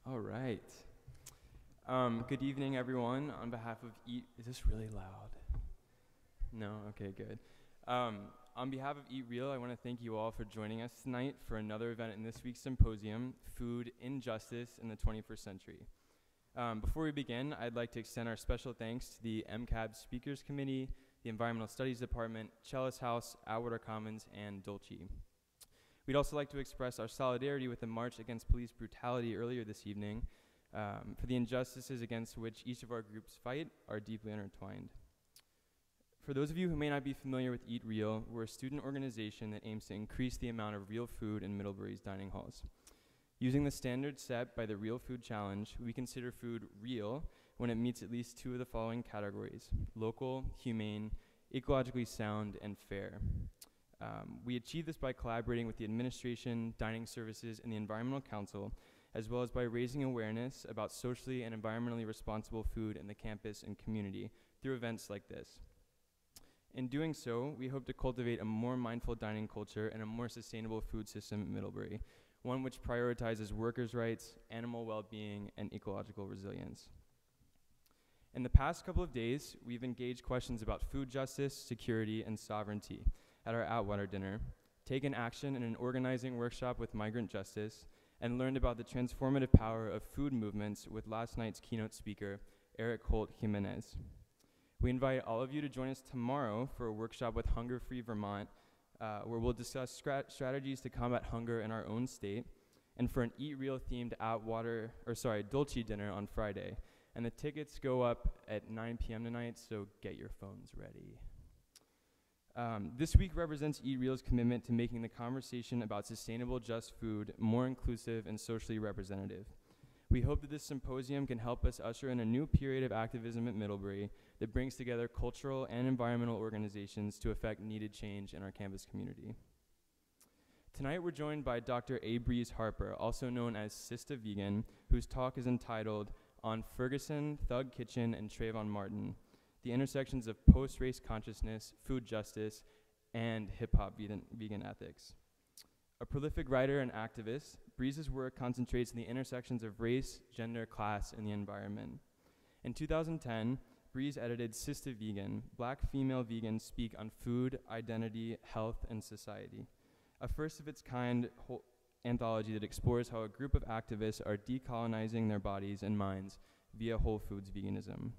All right. Good evening, everyone. On behalf of is this really loud? No? Okay, good. On behalf of EatReal, I want to thank you all for joining us tonight for another event in this week's symposium, Food Injustice in the 21st Century. Before we begin, I'd like to extend our special thanks to the MCAB Speakers Committee, the Environmental Studies Department, Chalice House, Atwater Commons, and Dolce. We'd also like to express our solidarity with the March Against Police Brutality earlier this evening, for the injustices against which each of our groups fight are deeply intertwined. For those of you who may not be familiar with EatReal, we're a student organization that aims to increase the amount of real food in Middlebury's dining halls. Using the standards set by the Real Food Challenge, we consider food real when it meets at least two of the following categories: local, humane, ecologically sound, and fair. We achieve this by collaborating with the administration, dining services, and the Environmental Council, as well as by raising awareness about socially and environmentally responsible food in the campus and community through events like this. In doing so, we hope to cultivate a more mindful dining culture and a more sustainable food system in Middlebury, one which prioritizes workers' rights, animal well-being, and ecological resilience. In the past couple of days, we've engaged questions about food justice, security, and sovereignty at our Atwater dinner, taken action in an organizing workshop with Migrant Justice, and learned about the transformative power of food movements with last night's keynote speaker, Eric Holt Jimenez. We invite all of you to join us tomorrow for a workshop with Hunger Free Vermont, where we'll discuss strategies to combat hunger in our own state, and for an EatReal themed Dolce dinner on Friday. And the tickets go up at 9 p.m. tonight, so get your phones ready. This week represents EatReal's commitment to making the conversation about sustainable, just food more inclusive and socially representative. We hope that this symposium can help us usher in a new period of activism at Middlebury that brings together cultural and environmental organizations to effect needed change in our campus community. Tonight we're joined by Dr. A. Breeze Harper, also known as Sistah Vegan, whose talk is entitled "On Ferguson, Thug Kitchen, and Trayvon Martin: The Intersections of Post-Race Consciousness, Food Justice, and Hip-Hop Vegan Ethics." A prolific writer and activist, Breeze's work concentrates on the intersections of race, gender, class, and the environment. In 2010, Breeze edited Sistah Vegan: Black Female Vegans Speak on Food, Identity, Health, and Society, a first-of-its-kind anthology that explores how a group of activists are decolonizing their bodies and minds via whole foods veganism.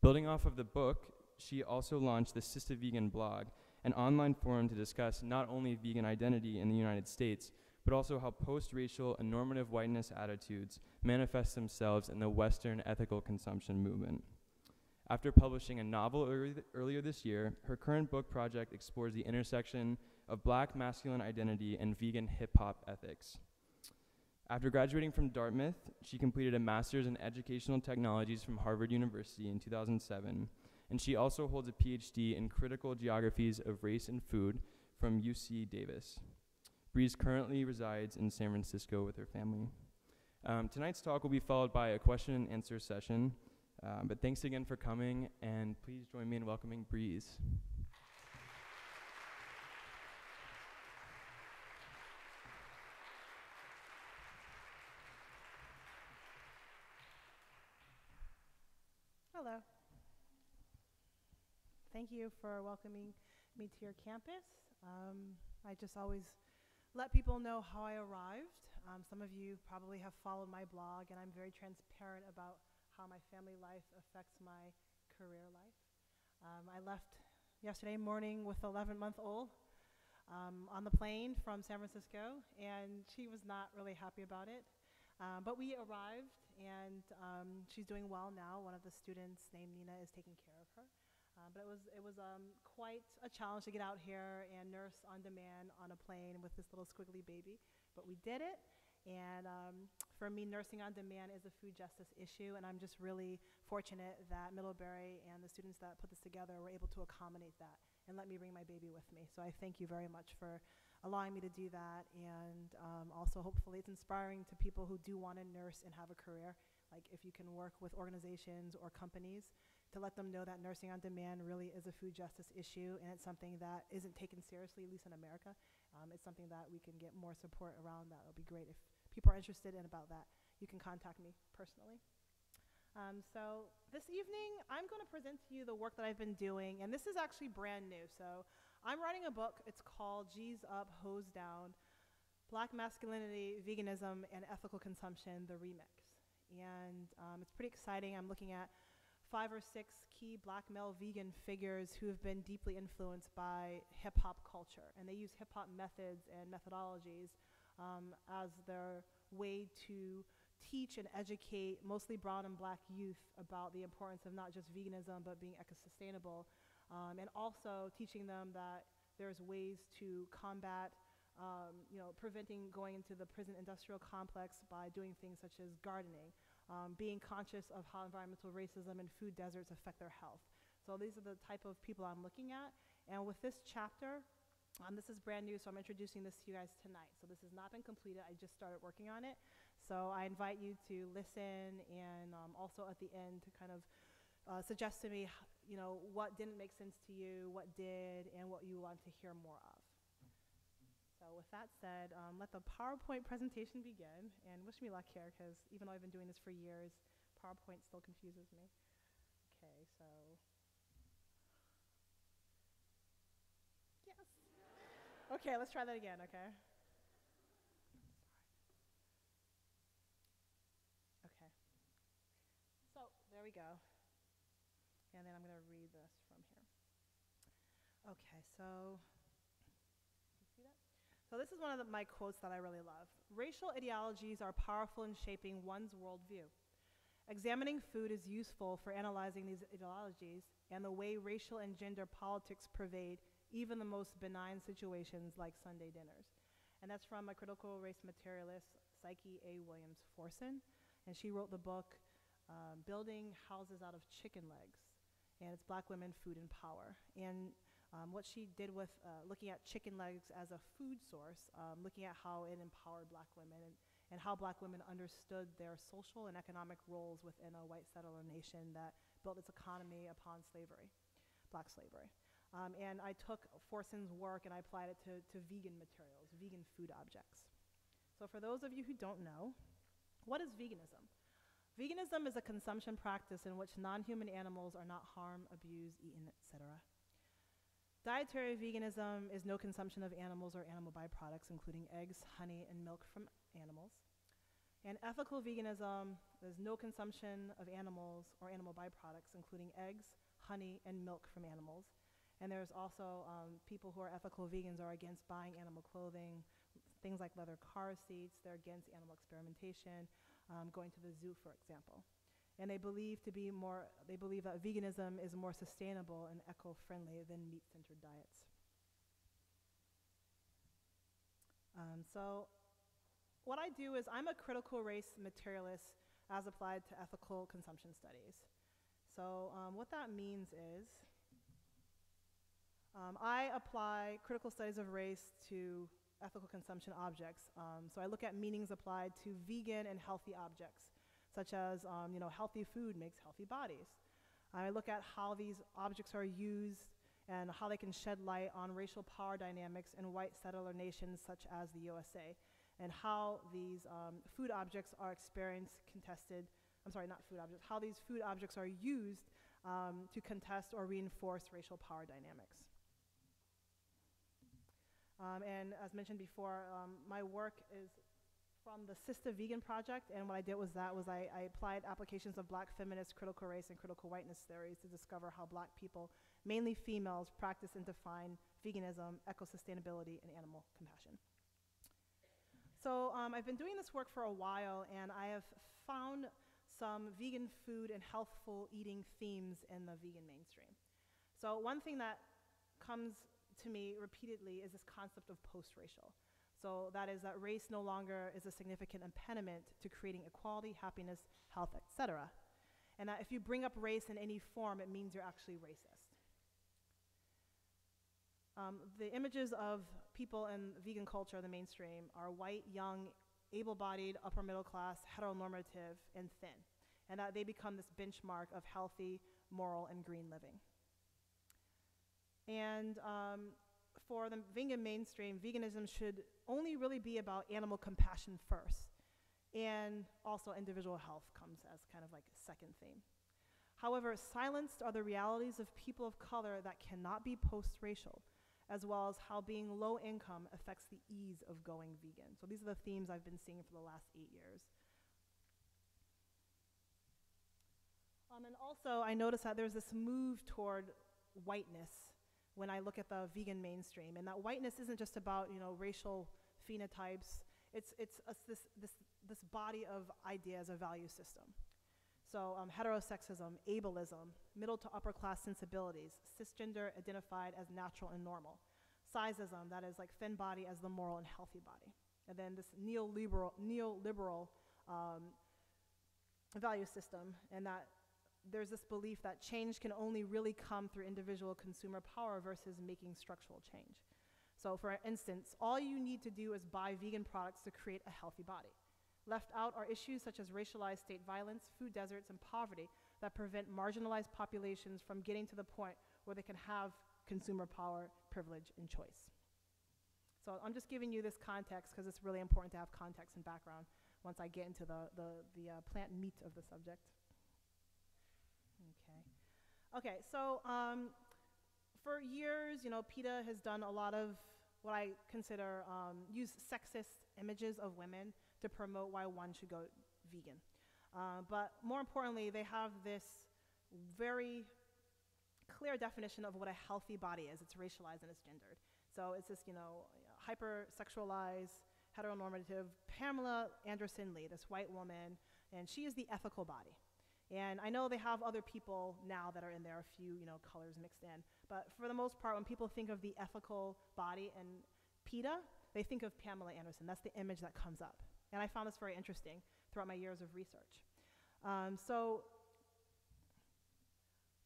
Building off of the book, she also launched the Sistah Vegan blog, an online forum to discuss not only vegan identity in the United States, but also how post-racial and normative whiteness attitudes manifest themselves in the Western ethical consumption movement. After publishing a novel earlier this year, her current book project explores the intersection of Black masculine identity and vegan hip-hop ethics. After graduating from Dartmouth, she completed a master's in educational technologies from Harvard University in 2007, and she also holds a PhD in critical geographies of race and food from UC Davis. Breeze currently resides in San Francisco with her family. Tonight's talk will be followed by a question and answer session, but thanks again for coming, and please join me in welcoming Breeze. Hello. Thank you for welcoming me to your campus. I just always let people know how I arrived. Some of you probably have followed my blog, and I'm very transparent about how my family life affects my career life. I left yesterday morning with an 11-month-old on the plane from San Francisco, and she was not really happy about it. But we arrived, and she's doing well now. One of the students named Nina is taking care of her. But it was quite a challenge to get out here and nurse on demand on a plane with this little squiggly baby. But we did it, and for me, nursing on demand is a food justice issue, and I'm just really fortunate that Middlebury and the students that put this together were able to accommodate that and let me bring my baby with me. So I thank you very much for allowing me to do that, and also hopefully it's inspiring to people who do want to nurse and have a career. Like if you can work with organizations or companies to let them know that nursing on demand really is a food justice issue, and it's something that isn't taken seriously, at least in America. It's something that we can get more support around. That would be great if people are interested in about that. you can contact me personally. So this evening, I'm going to present to you the work that I've been doing, and this is actually brand new. So I'm writing a book. It's called G's Up, Hose Down, Black Masculinity, Veganism, and Ethical Consumption, the Remix. And it's pretty exciting. I'm looking at 5 or 6 key black male vegan figures who have been deeply influenced by hip-hop culture. And they use hip-hop methods and methodologies as their way to teach and educate mostly brown and black youth about the importance of not just veganism but being eco-sustainable, and also teaching them that there's ways to combat preventing going into the prison industrial complex by doing things such as gardening, being conscious of how environmental racism and food deserts affect their health. So these are the type of people I'm looking at, and with this chapter, this is brand new, so I'm introducing this to you guys tonight. So this has not been completed, I just started working on it. So I invite you to listen, and also at the end to kind of suggest to me, what didn't make sense to you, what did, and what you want to hear more of. So with that said, let the PowerPoint presentation begin, and wish me luck here, because even though I've been doing this for years, PowerPoint still confuses me. Okay, so. Yes. Okay, let's try that again, okay? Okay. So there we go. And then I'm going to read this from here. Okay, so you see that? So this is one of my quotes that I really love. Racial ideologies are powerful in shaping one's worldview. Examining food is useful for analyzing these ideologies and the way racial and gender politics pervade even the most benign situations like Sunday dinners. And that's from a critical race materialist, Psyche A. Williams Forson. And she wrote the book, Building Houses Out of Chicken Legs. And it's Black Women, Food, and Power. And what she did with looking at chicken legs as a food source, looking at how it empowered black women and how black women understood their social and economic roles within a white settler nation that built its economy upon slavery, black slavery. And I took Forson's work and I applied it to vegan materials, vegan food objects. So for those of you who don't know, what is veganism? Veganism is a consumption practice in which non-human animals are not harmed, abused, eaten, etc. Dietary veganism is no consumption of animals or animal byproducts, including eggs, honey, and milk from animals. And ethical veganism is no consumption of animals or animal byproducts, including eggs, honey, and milk from animals. And there's also people who are ethical vegans are against buying animal clothing, things like leather car seats. They're against animal experimentation, going to the zoo, for example. And they believe that veganism is more sustainable and eco-friendly than meat-centered diets. So what I do is I'm a critical race materialist as applied to ethical consumption studies. So what that means is I apply critical studies of race to ethical consumption objects. So I look at meanings applied to vegan and healthy objects, such as, healthy food makes healthy bodies. I look at how these objects are used and how they can shed light on racial power dynamics in white settler nations such as the USA, and how these food objects are how these food objects are used to contest or reinforce racial power dynamics. And as mentioned before, my work is from the Sistah Vegan Project, and what I did was I applied applications of black feminist critical race and critical whiteness theories to discover how black people, mainly females, practice and define veganism, eco-sustainability, and animal compassion. So I've been doing this work for a while, and I have found some vegan food and healthful eating themes in the vegan mainstream. So one thing that comes to me repeatedly is this concept of post-racial. So that is that race no longer is a significant impediment to creating equality, happiness, health, etc. And that if you bring up race in any form, it means you're actually racist. The images of people in vegan culture, the mainstream, are white, young, able-bodied, upper middle class, heteronormative, and thin. And that they become this benchmark of healthy, moral, and green living. And for the vegan mainstream, veganism should only really be about animal compassion first. And also individual health comes as kind of like a second theme. However, silenced are the realities of people of color that cannot be post-racial, as well as how being low income affects the ease of going vegan. So these are the themes I've been seeing for the last 8 years. And also, I noticed that there's this move toward whiteness when I look at the vegan mainstream, and that whiteness isn't just about, you know, racial phenotypes. It's this body of ideas, a value system. So heterosexism, ableism, middle to upper class sensibilities, cisgender identified as natural and normal, sizeism, that is like thin body as the moral and healthy body, and then this neoliberal value system, and that there's this belief that change can only really come through individual consumer power versus making structural change. So for instance, all you need to do is buy vegan products to create a healthy body. Left out are issues such as racialized state violence, food deserts, and poverty that prevent marginalized populations from getting to the point where they can have consumer power, privilege, and choice. So I'm just giving you this context because it's really important to have context and background once I get into the plant meat of the subject. Okay, so for years, you know, PETA has done a lot of what I consider use sexist images of women to promote why one should go vegan. But more importantly, they have this very clear definition of what a healthy body is. It's racialized and it's gendered. So it's this, you know, hyper-sexualized, heteronormative Pamela Anderson Lee, this white woman, and she is the ethical body. And I know they have other people now that are in there, a few, you know, colors mixed in. But for the most part, when people think of the ethical body and PETA, they think of Pamela Anderson. That's the image that comes up. And I found this very interesting throughout my years of research. So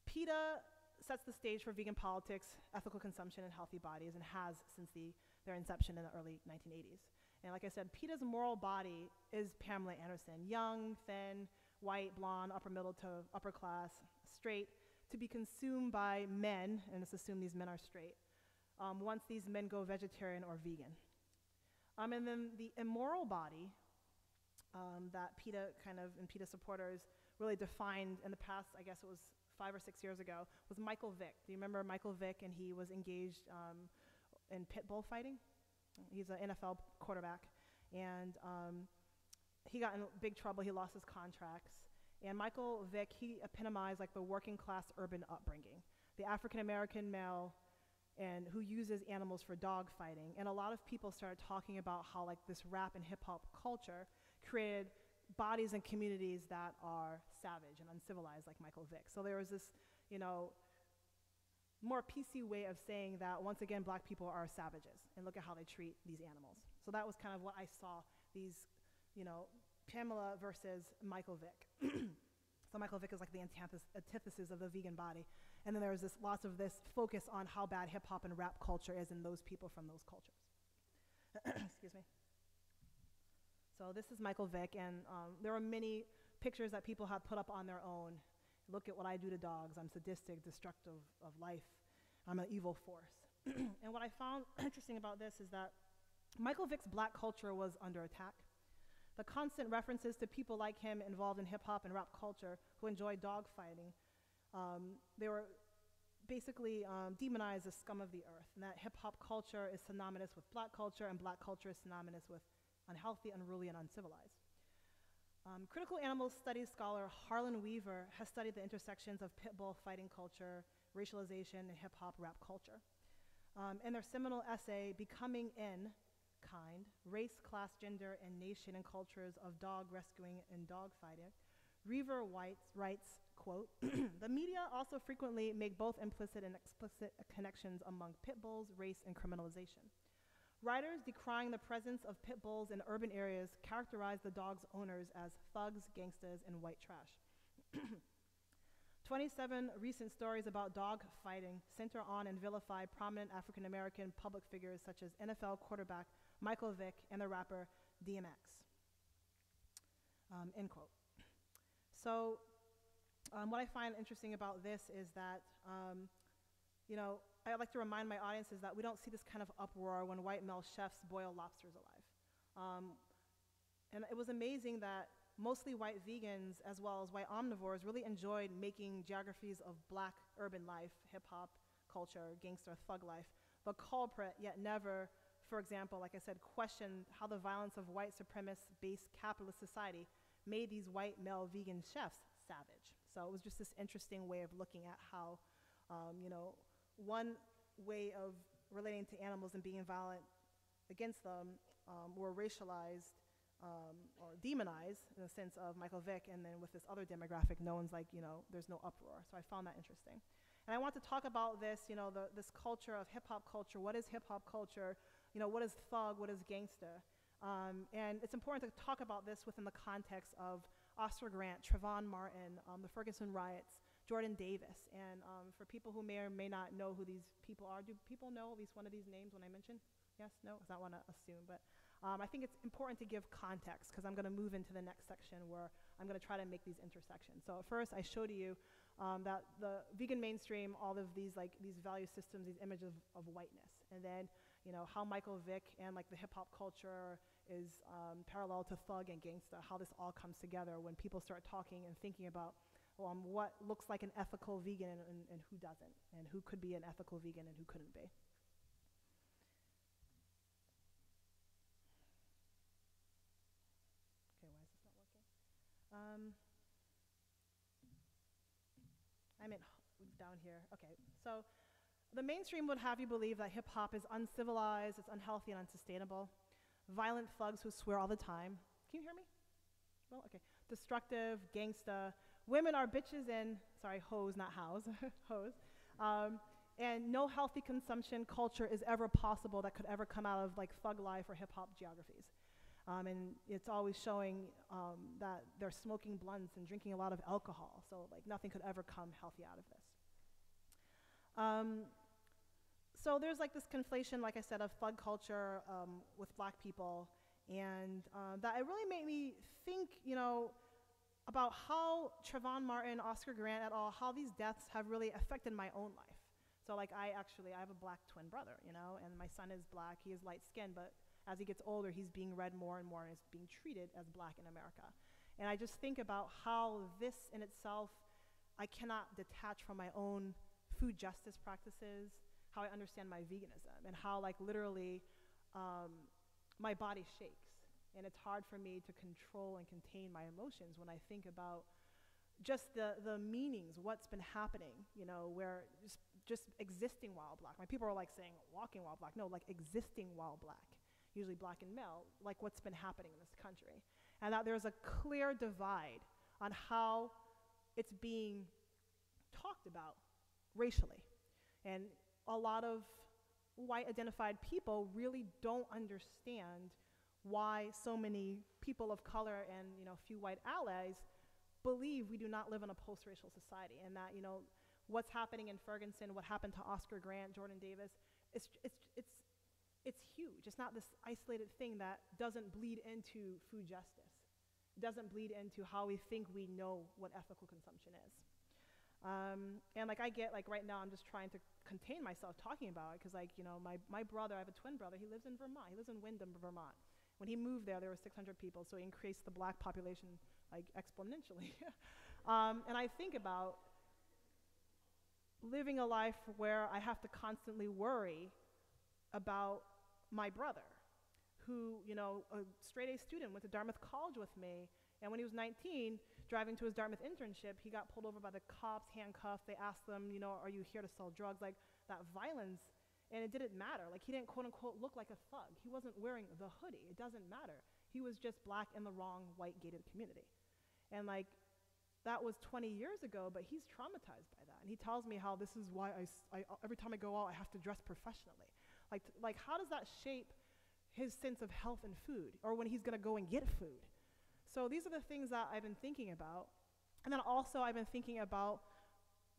PETA sets the stage for vegan politics, ethical consumption, and healthy bodies, and has since their inception in the early 1980s. And like I said, PETA's moral body is Pamela Anderson, young, thin, white, blonde, upper middle to upper class, straight, to be consumed by men, and let's assume these men are straight, once these men go vegetarian or vegan. And then the immoral body that PETA and PETA supporters really defined in the past, I guess it was 5 or 6 years ago, was Michael Vick. Do you remember Michael Vick? And he was engaged in pit bull fighting. He's an NFL quarterback. And he got in big trouble. He lost his contracts. And Michael Vick, he epitomized like the working class urban upbringing, the African American male and who uses animals for dog fighting. And a lot of people started talking about how like this rap and hip hop culture created bodies and communities that are savage and uncivilized like Michael Vick. So there was this, you know, more PC way of saying that once again black people are savages and look at how they treat these animals. So that was kind of what I saw, these, you know, Pamela versus Michael Vick. So Michael Vick is like the antithesis of the vegan body. And then there was this lots of this focus on how bad hip hop and rap culture is and those people from those cultures. Excuse me. So this is Michael Vick, and there were many pictures that people have put up on their own. Look at what I do to dogs. I'm sadistic, destructive of life. I'm an evil force. And what I found interesting about this is that Michael Vick's black culture was under attack. The constant references to people like him involved in hip-hop and rap culture who enjoy dog fighting, they were basically demonized as scum of the earth, and that hip-hop culture is synonymous with black culture, and black culture is synonymous with unhealthy, unruly, and uncivilized. Critical animal studies scholar Harlan Weaver has studied the intersections of pit bull fighting culture, racialization, and hip-hop rap culture. In their seminal essay, Becoming in Kind, Race, Class, Gender, and Nation and Cultures of Dog Rescuing and Dog Fighting, Weaver writes, quote, the media also frequently make both implicit and explicit connections among pit bulls, race, and criminalization. Writers decrying the presence of pit bulls in urban areas characterize the dog's owners as thugs, gangsters, and white trash. 27 recent stories about dog fighting center on and vilify prominent African-American public figures such as NFL quarterback Michael Vick and the rapper DMX. End quote. So what I find interesting about this is that, you know, I like to remind my audiences that we don't see this kind of uproar when white male chefs boil lobsters alive. And it was amazing that mostly white vegans as well as white omnivores really enjoyed making geographies of black urban life, hip-hop culture, gangster, thug life, the culprit yet never, for example, like I said, questioned how the violence of white supremacist-based capitalist society made these white male vegan chefs savage. So it was just this interesting way of looking at how, one way of relating to animals and being violent against them were racialized or demonized in the sense of Michael Vick, and then with this other demographic, no one's like, there's no uproar. So I found that interesting. And I want to talk about this, this culture of hip-hop culture. What is hip-hop culture? What is thug? What is gangsta? And it's important to talk about this within the context of Oscar Grant, Trayvon Martin, the Ferguson riots, Jordan Davis. And for people who may or may not know who these people are, do people know at least one of these names when I mention? Yes? No? I don't want to assume, but I think it's important to give context because I'm going to move into the next section where I'm going to try to make these intersections. So at first I showed you that the vegan mainstream, all of these value systems, these images of whiteness, and then how Michael Vick and like the hip hop culture is parallel to thug and gangsta, how this all comes together when people start talking and thinking about what looks like an ethical vegan and who doesn't, and who could be an ethical vegan and who couldn't be. I'm down here. Okay, so the mainstream would have you believe that hip hop is uncivilized, it's unhealthy and unsustainable. Violent thugs who swear all the time. Can you hear me? Well, okay. Destructive, gangsta. Women are bitches and, sorry, hoes, not house, hoes. And no healthy consumption culture is ever possible that could ever come out of like thug life or hip hop geographies. And it's always showing that they're smoking blunts and drinking a lot of alcohol. So like nothing could ever come healthy out of this. So there's like this conflation, like I said, of thug culture with black people. And that it really made me think, about how Trayvon Martin, Oscar Grant et al., how these deaths have really affected my own life. So like I have a black twin brother, and my son is black, he is light skinned, but as he gets older, he's being read more and more and is being treated as black in America. And I just think about how this in itself, I cannot detach from my own food justice practices, how I understand my veganism, and how like literally my body shakes. And it's hard for me to control and contain my emotions when I think about just the meanings, what's been happening, where just existing while black. My people are like saying walking while black. No, like existing while black. Usually black and male, like what's been happening in this country. And that there's a clear divide on how it's being talked about racially. And a lot of white identified people really don't understand why so many people of color and few white allies believe we do not live in a post-racial society, and that what's happening in Ferguson, what happened to Oscar Grant, Jordan Davis, it's huge. It's not this isolated thing that doesn't bleed into food justice. It doesn't bleed into how we think we know what ethical consumption is. And like I get, like right now I'm just trying to contain myself talking about it because like, my brother, I have a twin brother, he lives in Vermont. He lives in Windham, Vermont. When he moved there were 600 people, so he increased the black population like exponentially. And I think about living a life where I have to constantly worry about my brother, who, a straight A student, went to Dartmouth College with me, and when he was 19, driving to his Dartmouth internship, he got pulled over by the cops, handcuffed. They asked him, are you here to sell drugs? Like that violence, and it didn't matter. Like he didn't quote unquote look like a thug. He wasn't wearing the hoodie. It doesn't matter. He was just black in the wrong white gated community. And like that was 20 years ago, but he's traumatized by that. And he tells me how this is why I every time I go out, I have to dress professionally. Like how does that shape his sense of health and food, or when he's gonna go and get food? So these are the things that I've been thinking about. And then also I've been thinking about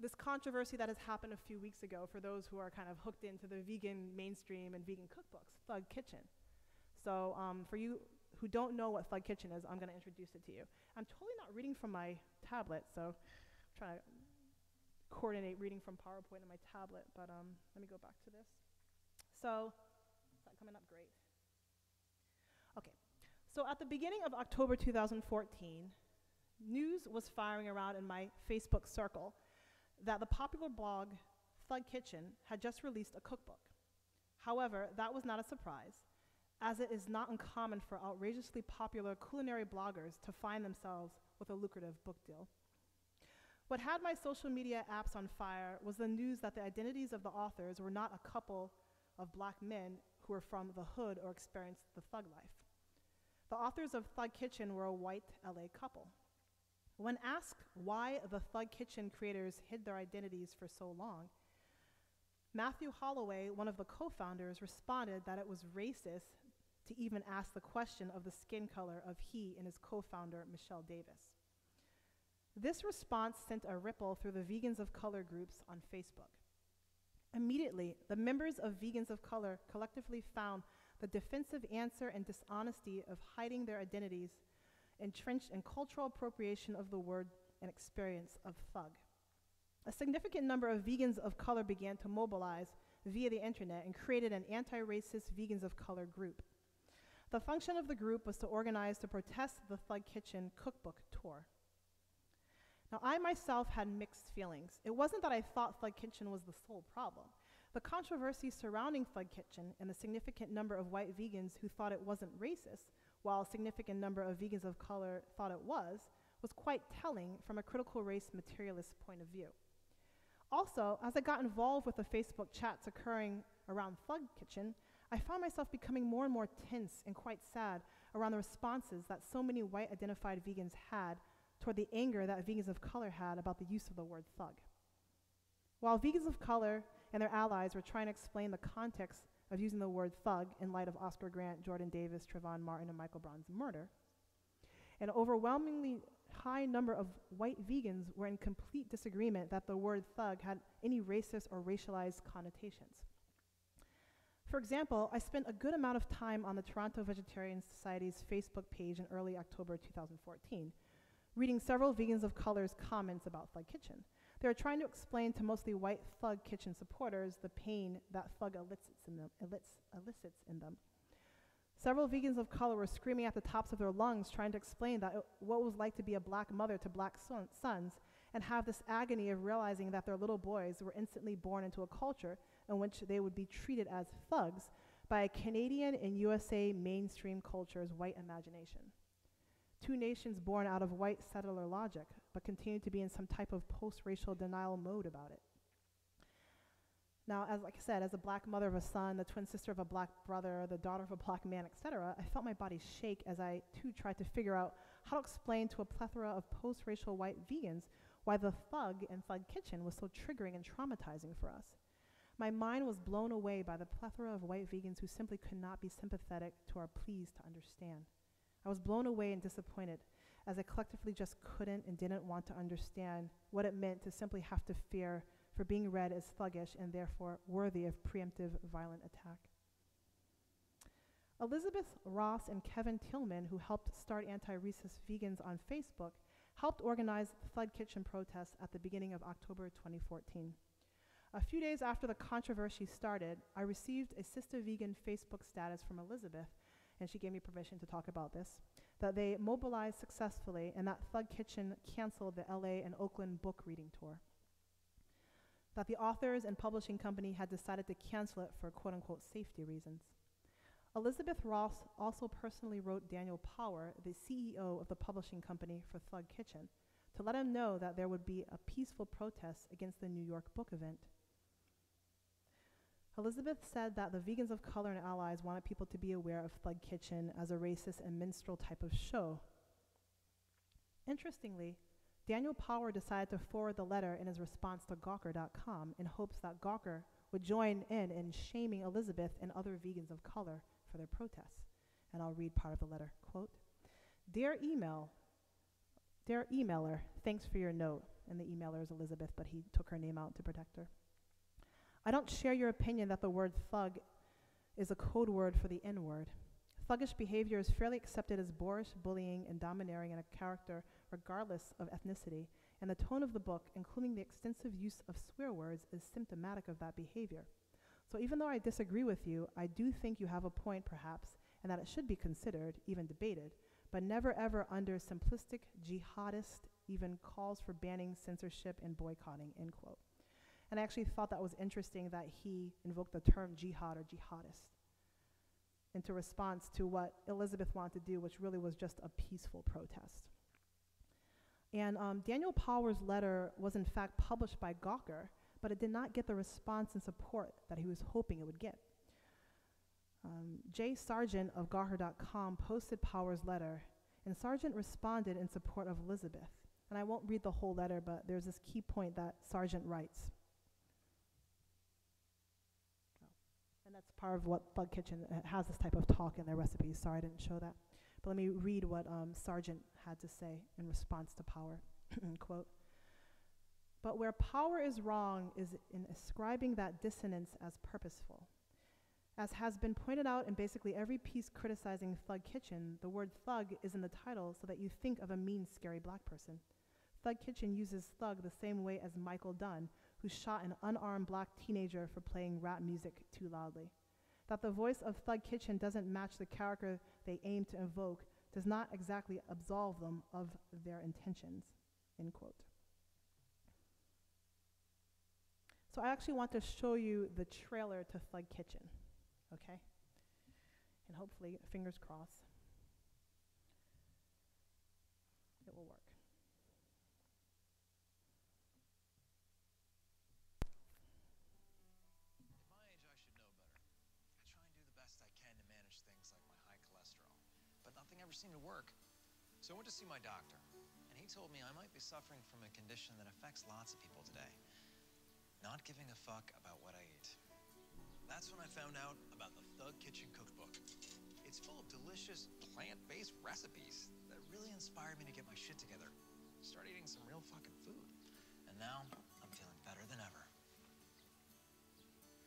this controversy that has happened a few weeks ago for those who are kind of hooked into the vegan mainstream and vegan cookbooks, Thug Kitchen. So for you who don't know what Thug Kitchen is, I'm gonna introduce it to you. I'm totally not reading from my tablet, so I'm trying to coordinate reading from PowerPoint on my tablet, but let me go back to this. So, is that coming up? Great. Okay, So at the beginning of October 2014, news was firing around in my Facebook circle that the popular blog Thug Kitchen had just released a cookbook. However, that was not a surprise, as it is not uncommon for outrageously popular culinary bloggers to find themselves with a lucrative book deal. What had my social media apps on fire was the news that the identities of the authors were not a couple of black men who were from the hood or experienced the thug life. The authors of Thug Kitchen were a white LA couple. When asked why the Thug Kitchen creators hid their identities for so long, Matthew Holloway, one of the co-founders, responded that it was racist to even ask the question of the skin color of he and his co-founder, Michelle Davis. This response sent a ripple through the Vegans of Color groups on Facebook. Immediately, the members of Vegans of Color collectively found the defensive answer and dishonesty of hiding their identities entrenched in cultural appropriation of the word and experience of thug. A significant number of Vegans of Color began to mobilize via the internet and created an anti-racist Vegans of Color group. The function of the group was to organize to protest the Thug Kitchen cookbook tour. Now, I myself had mixed feelings. It wasn't that I thought Thug Kitchen was the sole problem. The controversy surrounding Thug Kitchen and the significant number of white vegans who thought it wasn't racist, while a significant number of Vegans of Color thought it was quite telling from a critical race materialist point of view. Also, as I got involved with the Facebook chats occurring around Thug Kitchen, I found myself becoming more and more tense and quite sad around the responses that so many white identified vegans had toward the anger that Vegans of Color had about the use of the word thug. While Vegans of Color and their allies were trying to explain the context of using the word thug in light of Oscar Grant, Jordan Davis, Trayvon Martin, and Michael Brown's murder, an overwhelmingly high number of white vegans were in complete disagreement that the word thug had any racist or racialized connotations. For example, I spent a good amount of time on the Toronto Vegetarian Society's Facebook page in early October 2014, reading several Vegans of Color's comments about Thug Kitchen. They were trying to explain to mostly white Thug Kitchen supporters the pain that thug elicits in them. Several Vegans of Color were screaming at the tops of their lungs trying to explain what it was like to be a black mother to black sons and have this agony of realizing that their little boys were instantly born into a culture in which they would be treated as thugs by a Canadian and USA mainstream culture's white imagination. Two nations born out of white settler logic, but continue to be in some type of post-racial denial mode about it. Now, like I said, as a black mother of a son, the twin sister of a black brother, the daughter of a black man, etc., I felt my body shake as I, too, tried to figure out how to explain to a plethora of post-racial white vegans why the thug in Thug Kitchen was so triggering and traumatizing for us. My mind was blown away by the plethora of white vegans who simply could not be sympathetic to our pleas to understand. I was blown away and disappointed as I collectively just couldn't and didn't want to understand what it meant to simply have to fear for being read as thuggish and therefore worthy of preemptive violent attack. Elizabeth Ross and Kevin Tillman, who helped start anti-racist vegans on Facebook, helped organize the Thug Kitchen protests at the beginning of October 2014. A few days after the controversy started, I received a Sistah vegan Facebook status from Elizabeth, and she gave me permission to talk about this, that they mobilized successfully and that Thug Kitchen canceled the LA and Oakland book reading tour. That the authors and publishing company had decided to cancel it for quote-unquote safety reasons. Elizabeth Ross also personally wrote Daniel Power, the CEO of the publishing company for Thug Kitchen, to let him know that there would be a peaceful protest against the New York book event. Elizabeth said that the Vegans of Color and allies wanted people to be aware of Thug Kitchen as a racist and minstrel type of show. Interestingly, Daniel Power decided to forward the letter in his response to Gawker.com in hopes that Gawker would join in shaming Elizabeth and other Vegans of Color for their protests. And I'll read part of the letter. Quote, Dear emailer, thanks for your note. And the emailer is Elizabeth, but he took her name out to protect her. I don't share your opinion that the word thug is a code word for the N-word. Thuggish behavior is fairly accepted as boorish, bullying, and domineering in a character regardless of ethnicity, and the tone of the book, including the extensive use of swear words, is symptomatic of that behavior. So even though I disagree with you, I do think you have a point, perhaps, and that it should be considered, even debated, but never ever under simplistic jihadist even calls for banning censorship and boycotting, end quote. And I actually thought that was interesting that he invoked the term jihad or jihadist into response to what Elizabeth wanted to do, which really was just a peaceful protest. And Daniel Power's letter was in fact published by Gawker, but it did not get the response and support that he was hoping it would get. Jay Sargent of Gawker.com posted Power's letter, and Sargent responded in support of Elizabeth. And I won't read the whole letter, but there's this key point that Sargent writes. And that's part of what Thug Kitchen has, this type of talk in their recipes. Sorry I didn't show that. But let me read what Sargent had to say in response to Power. Quote, "But where Power is wrong is in ascribing that dissonance as purposeful. As has been pointed out in basically every piece criticizing Thug Kitchen, the word thug is in the title so that you think of a mean, scary black person. Thug Kitchen uses thug the same way as Michael Dunn, who shot an unarmed black teenager for playing rap music too loudly. That the voice of Thug Kitchen doesn't match the character they aim to invoke does not exactly absolve them of their intentions," end quote. So I actually want to show you the trailer to Thug Kitchen, okay? And hopefully, fingers crossed, it will work. Seemed to work. So I went to see my doctor, and he told me I might be suffering from a condition that affects lots of people today. Not giving a fuck about what I eat. That's when I found out about the Thug Kitchen cookbook. It's full of delicious plant-based recipes that really inspired me to get my shit together. Start eating some real fucking food. And now I'm feeling better than ever.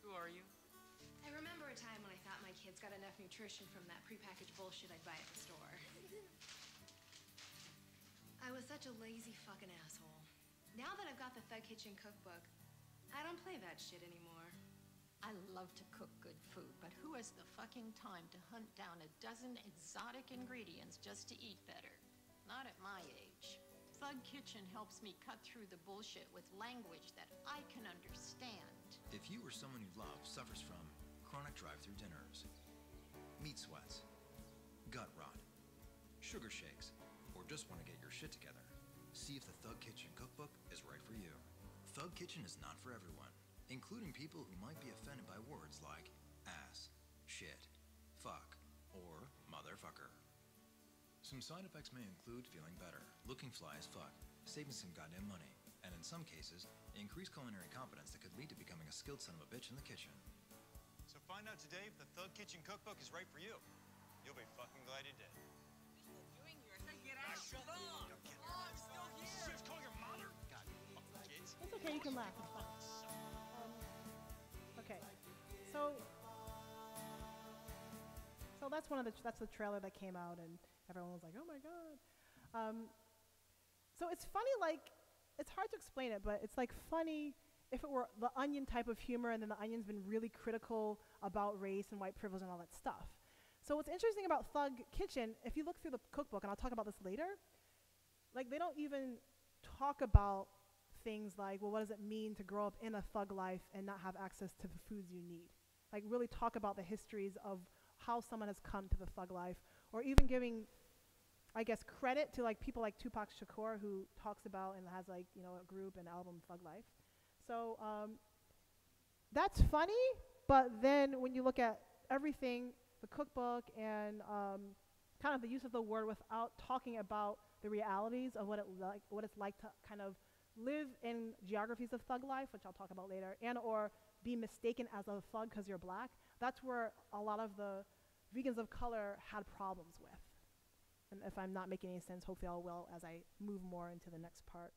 Who are you? I remember a time when I thought my kids got enough nutrition from that prepackaged bullshit I'd buy at the store. I was such a lazy fucking asshole. Now that I've got the Thug Kitchen cookbook, I don't play that shit anymore. I love to cook good food, but who has the fucking time to hunt down a dozen exotic ingredients just to eat better? Not at my age. Thug Kitchen helps me cut through the bullshit with language that I can understand. If you or someone you love suffers from chronic drive-through dinners, meat sweats, gut rot, sugar shakes, or just want to get your shit together, see if the Thug Kitchen cookbook is right for you. Thug Kitchen is not for everyone, including people who might be offended by words like ass, shit, fuck, or motherfucker. Some side effects may include feeling better, looking fly as fuck, saving some goddamn money, and in some cases, increased culinary competence that could lead to becoming a skilled son of a bitch in the kitchen. So find out today if the Thug Kitchen cookbook is right for you. You'll be fucking glad you did. What are you doing here? I said get out. Shut up. Oh, I'm still here. Just call your mother. God, fucking kids. It's okay, you can laugh, it's fine. Okay, so that's that's the trailer that came out, and everyone was like, "Oh my god!" So it's funny, like it's hard to explain it, but it's like funny if it were the Onion type of humor, and then the Onion's been really critical about race and white privilege and all that stuff. So what's interesting about Thug Kitchen, if you look through the cookbook, and I'll talk about this later, like they don't even talk about things like, well, what does it mean to grow up in a thug life and not have access to the foods you need? Like really talk about the histories of how someone has come to the thug life, or even giving, I guess, credit to like people like Tupac Shakur, who talks about and has like, you know, a group and album Thug Life. So that's funny, but then when you look at everything, the cookbook and kind of the use of the word without talking about the realities of what it's like to kind of live in geographies of thug life, which I'll talk about later, and or be mistaken as a thug because you're black, that's where a lot of the vegans of color had problems with. And if I'm not making any sense, hopefully I will as I move more into the next part.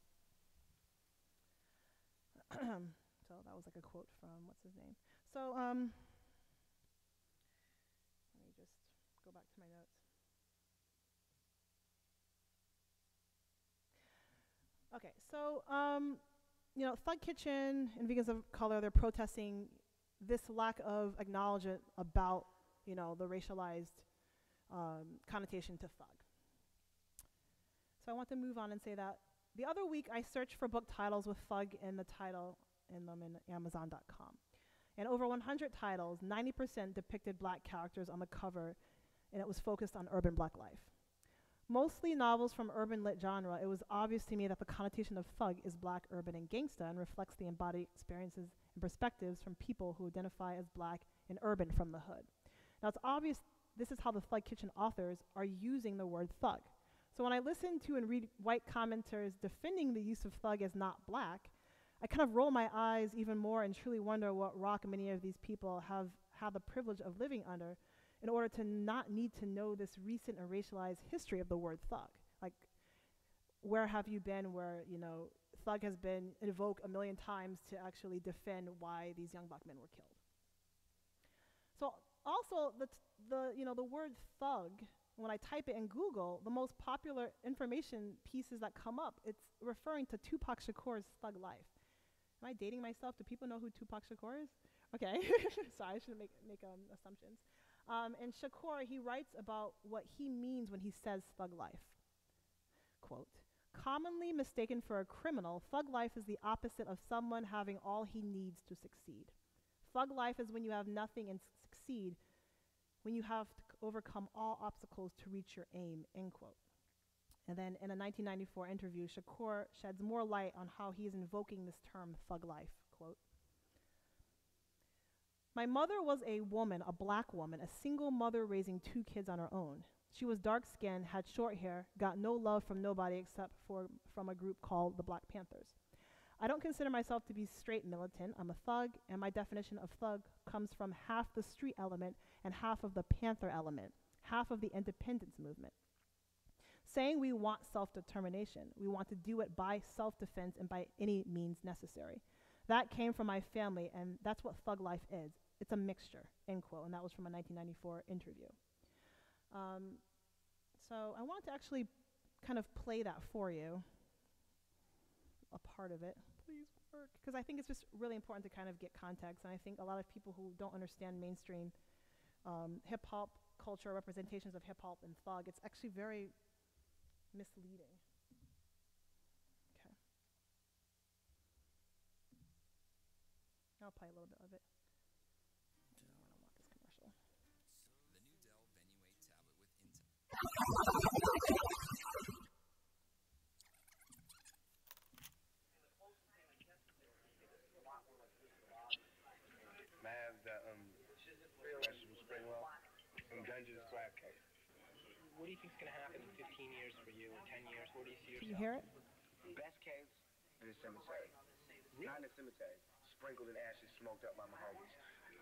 So that was like a quote from, what's his name? So let me just go back to my notes. Okay, so you know, Thug Kitchen and Vegans of Color, they're protesting this lack of acknowledgement about, you know, the racialized connotation to thug. So I want to move on and say that the other week I searched for book titles with thug in the title in them in Amazon.com. And over 100 titles, 90% depicted black characters on the cover, and it was focused on urban black life. Mostly novels from urban lit genre, it was obvious to me that the connotation of thug is black, urban, and gangsta, and reflects the embodied experiences and perspectives from people who identify as black and urban from the hood. Now it's obvious this is how the Thug Kitchen authors are using the word thug. So when I listen to and read white commenters defending the use of thug as not black, I kind of roll my eyes even more and truly wonder what rock many of these people have had the privilege of living under in order to not need to know this recent and racialized history of the word thug. Like, where have you been where, you know, thug has been invoked a million times to actually defend why these young black men were killed. So also the word thug, when I type it in Google, the most popular information pieces that come up, it's referring to Tupac Shakur's Thug Life. Am I dating myself? Do people know who Tupac Shakur is? Okay, sorry, I shouldn't make assumptions. And Shakur, he writes about what he means when he says thug life. Quote, commonly mistaken for a criminal, thug life is the opposite of someone having all he needs to succeed. Thug life is when you have nothing and succeed, when you have to overcome all obstacles to reach your aim, end quote. And then in a 1994 interview, Shakur sheds more light on how he is invoking this term thug life, quote. My mother was a woman, a black woman, a single mother raising 2 kids on her own. She was dark-skinned, had short hair, got no love from nobody except from a group called the Black Panthers. I don't consider myself to be straight militant. I'm a thug, and my definition of thug comes from half the street element and half of the Panther element, half of the independence movement. Saying we want self-determination, we want to do it by self-defense and by any means necessary. That came from my family, and that's what thug life is. It's a mixture, end quote, and that was from a 1994 interview. So I want to actually kind of play that for you, a part of it. Please work, because I think it's just really important to kind of get context, and I think a lot of people who don't understand mainstream hip-hop culture, representations of hip-hop and thug, it's actually very misleading. Okay. I'll play a little bit of it. I don't want this commercial. The new Dell Venue 8 tablet with Intel. I have the vegetable spring roll and Dungeness crab cake. What do you think is going to happen in 15 years for you, or 10 years? Where do you see yourself? Can you hear it? Best case in the cemetery. Not in the cemetery. Sprinkled in ashes, smoked up by my homies.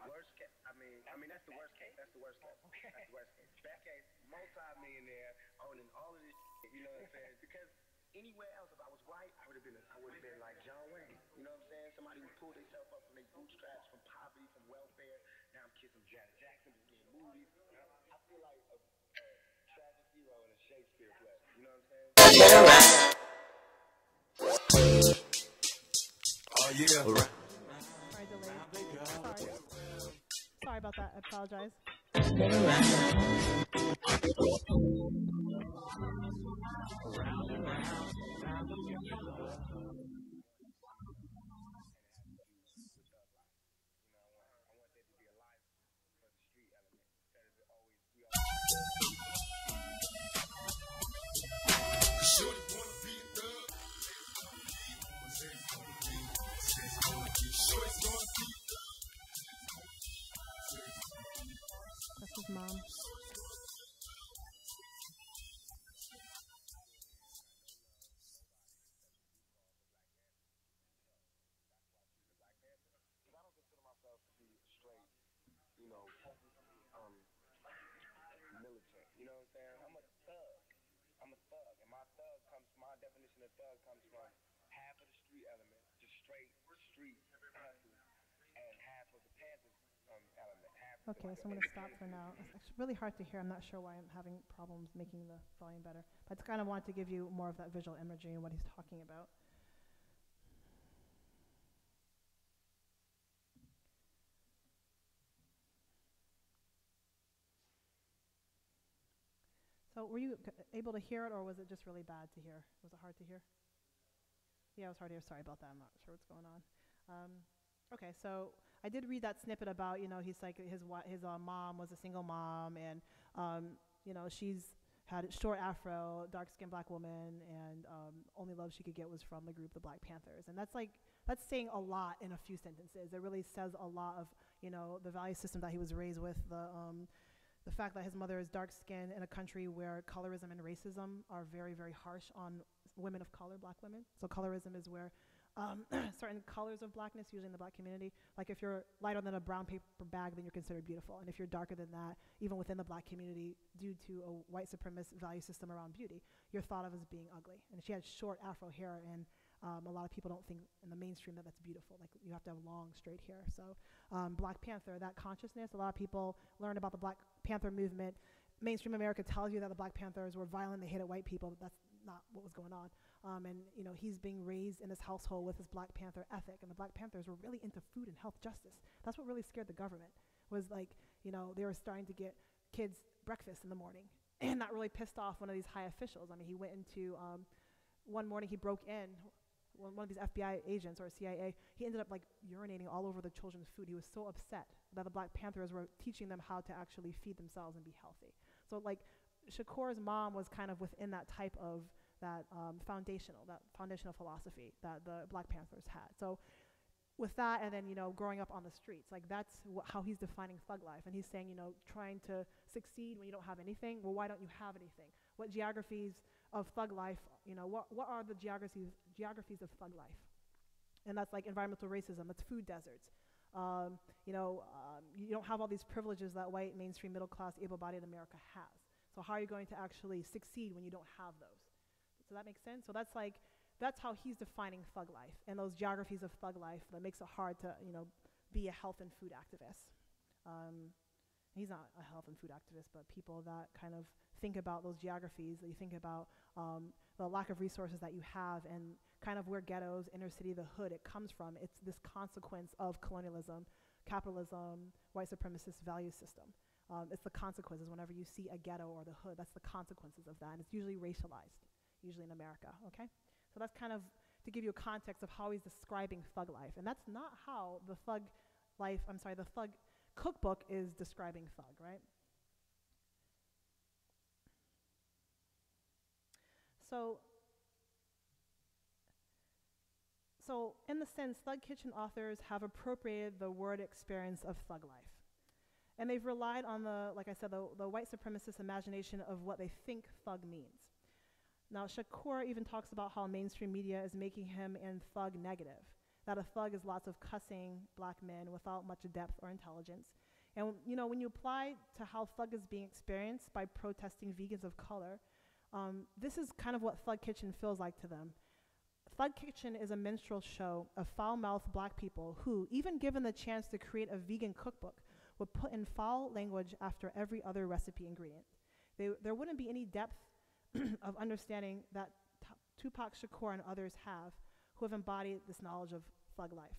Worst case, I mean that's the worst case. That's the worst case. Okay. That's the worst case. Best case, multi-millionaire, owning all of this shit, you know what I'm saying? Because anywhere else, if I was white, I would have been like John Wayne. You know what I'm saying? Somebody who pulled themselves up from their bootstraps, from poverty, from welfare. Now I'm kissing Janet Jackson, just getting movies. I feel like a tragic hero in a Shakespeare play. You know what I'm saying? Oh yeah. Sorry, delayed. Sorry about that. I apologize. That's his mom. Militant. You know what I'm saying? I'm a thug. And my definition of thug comes from half of the street element, just straight street hustle, and half of the Panthers element. Okay, so I'm going to stop for now. It's actually really hard to hear. I'm not sure why I'm having problems making the volume better. But I kind of want to give you more of that visual imagery and what he's talking about. So were you able to hear it, or was it just really bad to hear? Was it hard to hear? Yeah, it was hard to hear. Sorry about that. I'm not sure what's going on. Okay, so I did read that snippet about, he's like his mom was a single mom, and she's had a short afro, dark-skinned black woman, and only love she could get was from the group the Black Panthers. And that's saying a lot in a few sentences. It really says a lot of the value system that he was raised with, the fact that his mother is dark-skinned in a country where colorism and racism are very, very harsh on women of color, black women. So colorism is where certain colors of blackness, usually in the black community, like if you're lighter than a brown paper bag, then you're considered beautiful. And if you're darker than that, even within the black community, due to a white supremacist value system around beauty, you're thought of as being ugly. And she had short afro hair, and a lot of people don't think in the mainstream that that's beautiful. Like, you have to have long, straight hair. So Black Panther, that consciousness, a lot of people learn about the Black Panther movement. Mainstream America tells you that the Black Panthers were violent, they hated white people, but that's not what was going on. And he's being raised in this household with his Black Panther ethic, and the Black Panthers were really into food and health justice. That's what really scared the government, was like, they were starting to get kids breakfast in the morning, and that really pissed off one of these high officials. I mean, he went into, one morning he broke in, one of these FBI agents or CIA, he ended up like urinating all over the children's food. He was so upset that the Black Panthers were teaching them how to actually feed themselves and be healthy. So like, Shakur's mom was kind of within that type of that foundational philosophy that the Black Panthers had. So with that, and then growing up on the streets, like that's how he's defining thug life. And he's saying, trying to succeed when you don't have anything. Well, why don't you have anything? What geographies of thug life? What are the geographies of thug life? And that's like environmental racism. That's food deserts. You don't have all these privileges that white, mainstream, middle class, able-bodied America has. So how are you going to actually succeed when you don't have those? Does that make sense? So that's how he's defining thug life, and those geographies of thug life that makes it hard to, be a health and food activist. He's not a health and food activist, but people that kind of think about those geographies, that you think about the lack of resources that you have, and kind of where ghettos, inner city, the hood, it comes from. It's this consequence of colonialism, capitalism, white supremacist value system. It's the consequences. Whenever you see a ghetto or the hood, that's the consequences of that, and it's usually racialized, usually in America, okay? So that's kind of to give you a context of how he's describing thug life. And that's not how the thug cookbook is describing thug, right? So in the sense, Thug Kitchen authors have appropriated the word experience of thug life. And they've relied on like I said, the white supremacist imagination of what they think thug means. Now, Shakur even talks about how mainstream media is making him and thug negative, that a thug is lots of cussing black men without much depth or intelligence. And when you apply to how thug is being experienced by protesting vegans of color, this is kind of what Thug Kitchen feels like to them. Thug Kitchen is a minstrel show of foul-mouthed black people who, even given the chance to create a vegan cookbook, would put in foul language after every other recipe ingredient. There wouldn't be any depth of understanding that Tupac Shakur and others have, who have embodied this knowledge of thug life.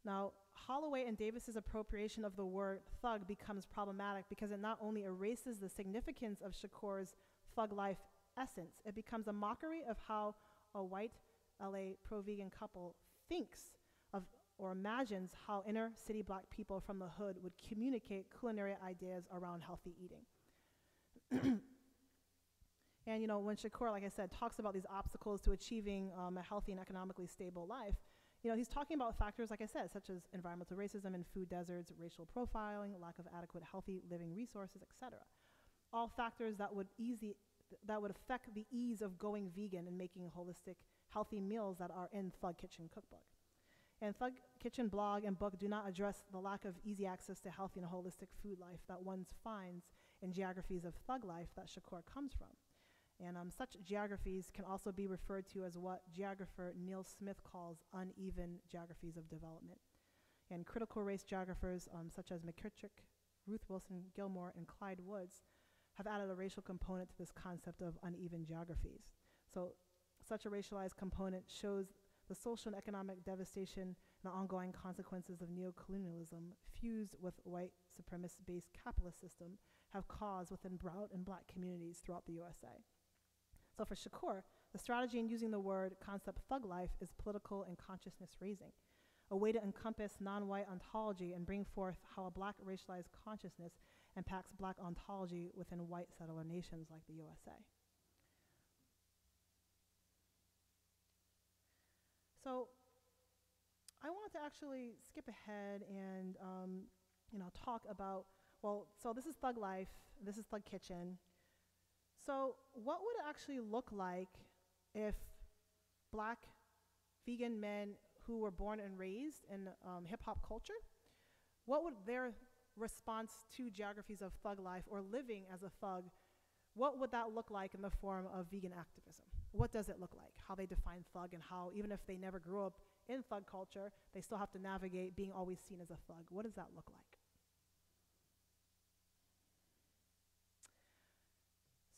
Now, Holloway and Davis's appropriation of the word thug becomes problematic because it not only erases the significance of Shakur's thug life essence, it becomes a mockery of how a white LA pro-vegan couple thinks of or imagines how inner city black people from the hood would communicate culinary ideas around healthy eating. And when Shakur, like I said, talks about these obstacles to achieving a healthy and economically stable life, he's talking about factors, like I said, such as environmental racism and food deserts, racial profiling, lack of adequate healthy living resources, etc. All factors that would affect the ease of going vegan and making holistic, healthy meals that are in Thug Kitchen cookbook. And Thug Kitchen blog and book do not address the lack of easy access to healthy and holistic food life that one finds in geographies of thug life that Shakur comes from. And such geographies can also be referred to as what geographer Neil Smith calls uneven geographies of development. And critical race geographers such as McKittrick, Ruth Wilson Gilmore, and Clyde Woods have added a racial component to this concept of uneven geographies. So such a racialized component shows the social and economic devastation and the ongoing consequences of neocolonialism fused with white supremacist-based capitalist system have caused within brown and black communities throughout the USA. So for Shakur, the strategy in using the word concept thug life is political and consciousness raising, a way to encompass non-white ontology and bring forth how a black racialized consciousness impacts black ontology within white settler nations like the USA. So I want to actually skip ahead and talk about, so this is Thug Life, this is Thug Kitchen. So what would it actually look like if black vegan men who were born and raised in hip-hop culture, what would their response to geographies of thug life or living as a thug, what would that look like in the form of vegan activism? What does it look like? How they define thug, and how even if they never grew up in thug culture, they still have to navigate being always seen as a thug. What does that look like?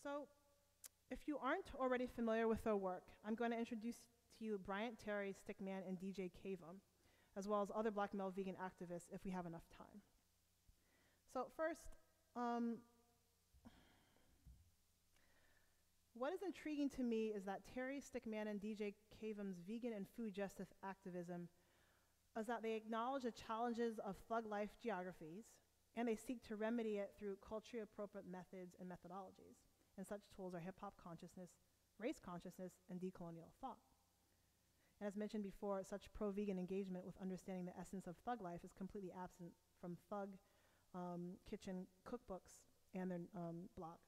So if you aren't already familiar with their work, I'm going to introduce to you Bryant Terry, Stickman, and DJ Kavum, as well as other black male vegan activists if we have enough time. So first, what is intriguing to me is that Terry, Stickman, and DJ Kavum's vegan and food justice activism is that they acknowledge the challenges of thug life geographies, and they seek to remedy it through culturally appropriate methods and methodologies. And such tools are hip-hop consciousness, race consciousness, and decolonial thought. And as mentioned before, such pro-vegan engagement with understanding the essence of thug life is completely absent from Thug Kitchen cookbooks and their blog.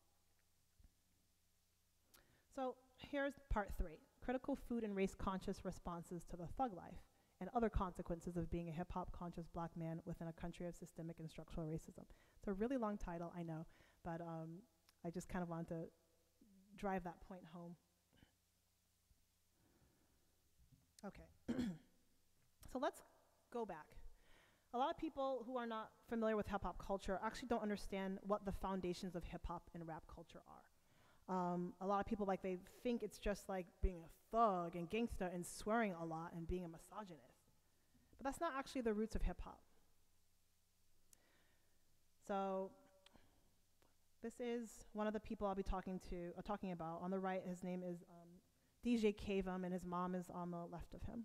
So here's part 3, critical food and race conscious responses to the thug life and other consequences of being a hip-hop conscious black man within a country of systemic and structural racism. It's a really long title, I know, but I just kind of wanted to drive that point home. Okay, so let's go back. A lot of people who are not familiar with hip-hop culture actually don't understand what the foundations of hip-hop and rap culture are. A lot of people, they think it's just like being a thug and gangster and swearing a lot and being a misogynist. But that's not actually the roots of hip-hop. So this is one of the people I'll be talking about. On the right, his name is DJ Kavum, and his mom is on the left of him.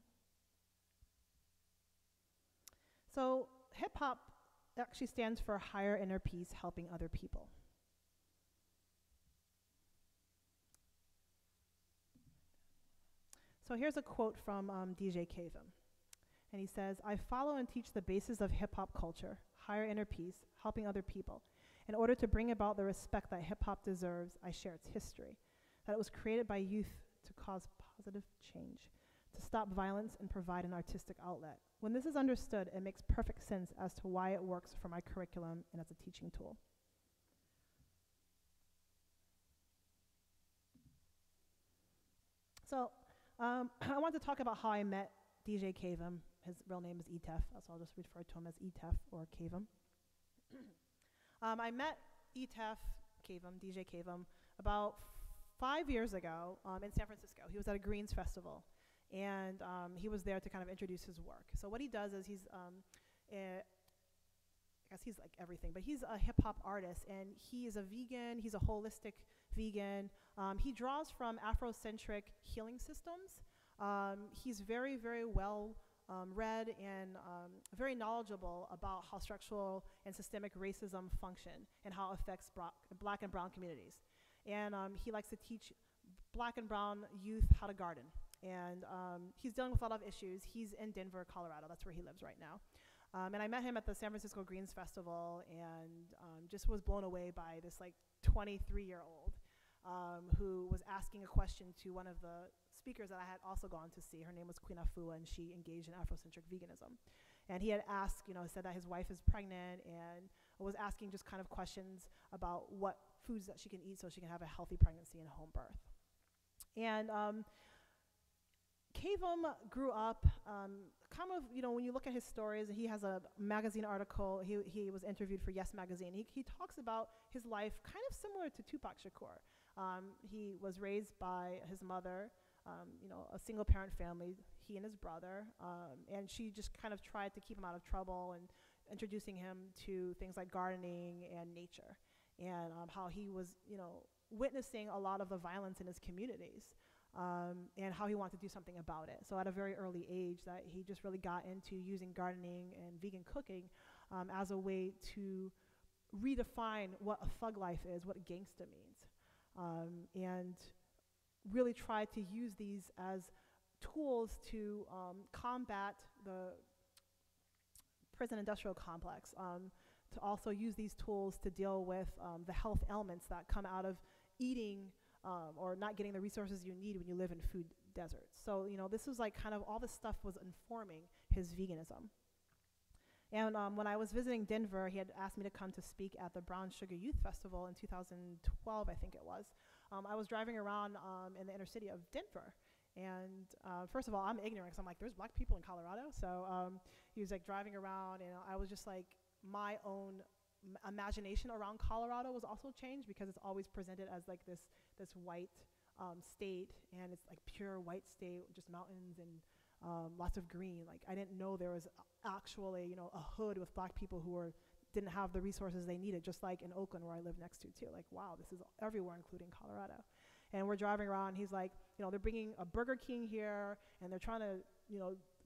So hip-hop actually stands for higher inner peace, helping other people. So here's a quote from DJ Kavum. And he says, "I follow and teach the basis of hip-hop culture, higher inner peace, helping other people. In order to bring about the respect that hip-hop deserves, I share its history, that it was created by youth to cause positive change, to stop violence and provide an artistic outlet. When this is understood, it makes perfect sense as to why it works for my curriculum and as a teaching tool." So I want to talk about how I met DJ Kavum. His real name is Etef, so I'll just refer to him as Etef or Kavum. I met Etef Kavum, DJ Kavum, about 5 years ago in San Francisco. He was at a Greens festival, and he was there to kind of introduce his work. So what he does is I guess he's like everything, but he's a hip-hop artist, and he is a vegan. He's a holistic vegan. He draws from Afrocentric healing systems. He's very, very well read and very knowledgeable about how structural and systemic racism function and how it affects black and brown communities. And he likes to teach black and brown youth how to garden. And he's dealing with a lot of issues. He's in Denver, Colorado. That's where he lives right now. And I met him at the San Francisco Greens Festival, and just was blown away by this 23-year-old who was asking a question to one of the speakers that I had also gone to see. Her name was Queen Afua, and she engaged in Afrocentric veganism. And he had asked, said that his wife is pregnant, and was asking just kind of questions about what foods that she can eat so she can have a healthy pregnancy and home birth. And Kavum grew up kind of, when you look at his stories, he has a magazine article. He was interviewed for Yes Magazine. He talks about his life kind of similar to Tupac Shakur. He was raised by his mother, a single parent family, he and his brother, and she just kind of tried to keep him out of trouble and introducing him to things like gardening and nature. and how he was, witnessing a lot of the violence in his communities, and how he wanted to do something about it. So at a very early age, that he just really got into using gardening and vegan cooking as a way to redefine what a thug life is, what gangsta means, and really try to use these as tools to combat the prison industrial complex, to also use these tools to deal with the health ailments that come out of eating or not getting the resources you need when you live in food deserts. So, this was like kind of all this stuff was informing his veganism. And when I was visiting Denver, he had asked me to come to speak at the Brown Sugar Youth Festival in 2012, I think it was. I was driving around in the inner city of Denver. And first of all, I'm ignorant, because I'm like, there's black people in Colorado. So he was like driving around, and I was just like, my own imagination around Colorado was also changed, because it's always presented as like this white state, and it's like pure white state, just mountains and lots of green. Like, I didn't know there was actually, a hood with black people who didn't have the resources they needed, just like in Oakland, where I live next to too. Like, wow, this is everywhere, including Colorado. And we're driving around, he's like, they're bringing a Burger King here, and they're trying to,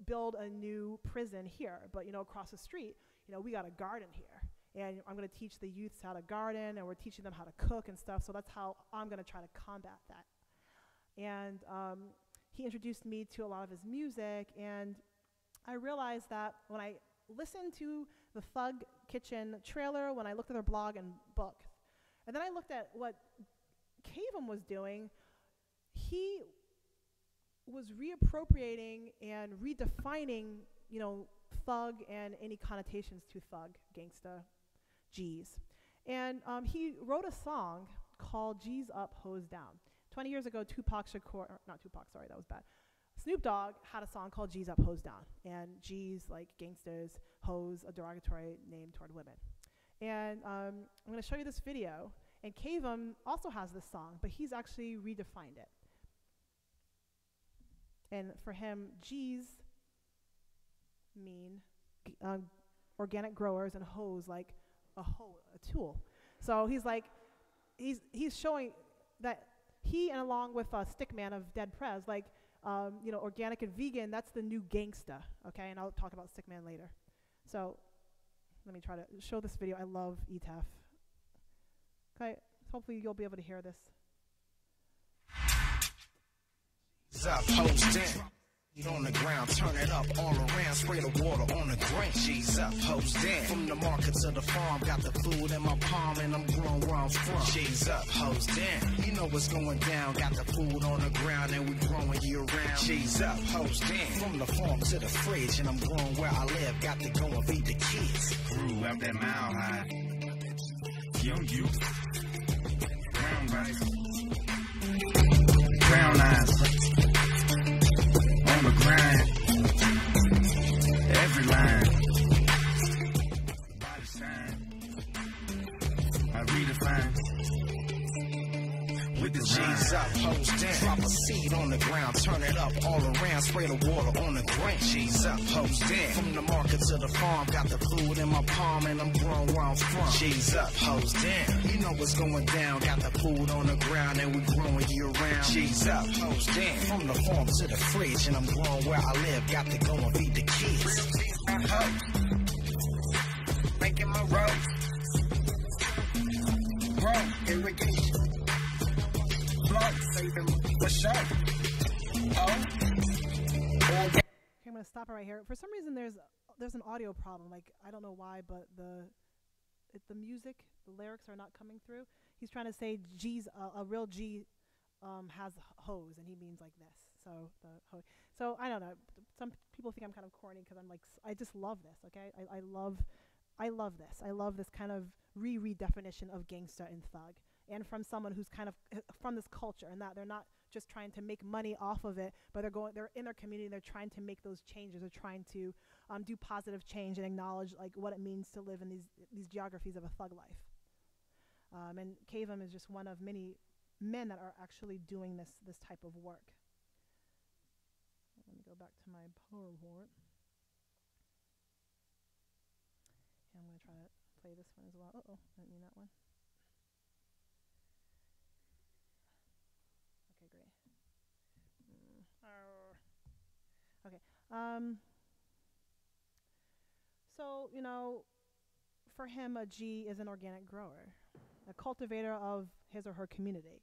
build a new prison here. But, across the street, we got a garden here. And I'm going to teach the youths how to garden, and we're teaching them how to cook and stuff. So that's how I'm going to try to combat that. And he introduced me to a lot of his music, and I realized that when I listened to the Thug Kitchen trailer, when I looked at their blog and book, and then I looked at what Trayvon was doing, he was reappropriating and redefining, thug and any connotations to thug, gangsta, G's. And he wrote a song called G's Up, Hoes Down. 20 years ago, Snoop Dogg had a song called G's Up, Hoes Down. And G's, like gangsters, hoes, a derogatory name toward women. And I'm going to show you this video. And Trayvon also has this song, but he's actually redefined it. And for him, G's mean organic growers, and hoes like a tool. So he's like, he's showing that he, and along with Stickman of Dead Prez, like, organic and vegan, that's the new gangsta, okay? And I'll talk about Stickman later. So let me try to show this video. I love ETAF. Okay, so hopefully you'll be able to hear this. Up, hose down. On the ground, turn it up all around, spray the water on the grain. She's up, hose down. From the market to the farm, got the food in my palm, and I'm growing where I'm from. She's up, hose down. You know what's going down, got the food on the ground, and we growing year round. She's up, hose down. From the farm to the fridge, and I'm growing where I live, got to go and feed the kids. Grew up that mile high, young youth, brown rice, brown eyes. On the grind, every line, body sign, I redefine. With the G's up, hose down, drop a seed on the ground, turn it up all around, spray the water on the grain. G's up, hose down. From the market to the farm, got the food in my palm, and I'm growing where I'm from. G's up, hose down. You know what's going down, got the food on the ground, and we growing year round. G's up, hose down. From the farm to the fridge, and I'm growing where I live, got to go and feed the kids. Real hoes, making my road, grow irrigation. Okay, I'm going to stop it right here. For some reason, there's an audio problem. Like, I don't know why, but the music, the lyrics are not coming through. He's trying to say G's, a real G has hose, and he means like this. So I don't know. Some people think I'm kind of corny because I'm like, I just love this. Okay, I love this. I love this kind of redefinition of gangsta and thug. And from someone who's kind of from this culture, and that they're not just trying to make money off of it, but they're in their community, and they're trying to make those changes. They're trying to do positive change and acknowledge like what it means to live in these geographies of a thug life. And Trayvon is just one of many men that are actually doing this type of work. Let me go back to my PowerPoint. And I'm going to try to play this one as well. I didn't mean that one. Um, so, you know, for him, a G is an organic grower, a cultivator of his or her community.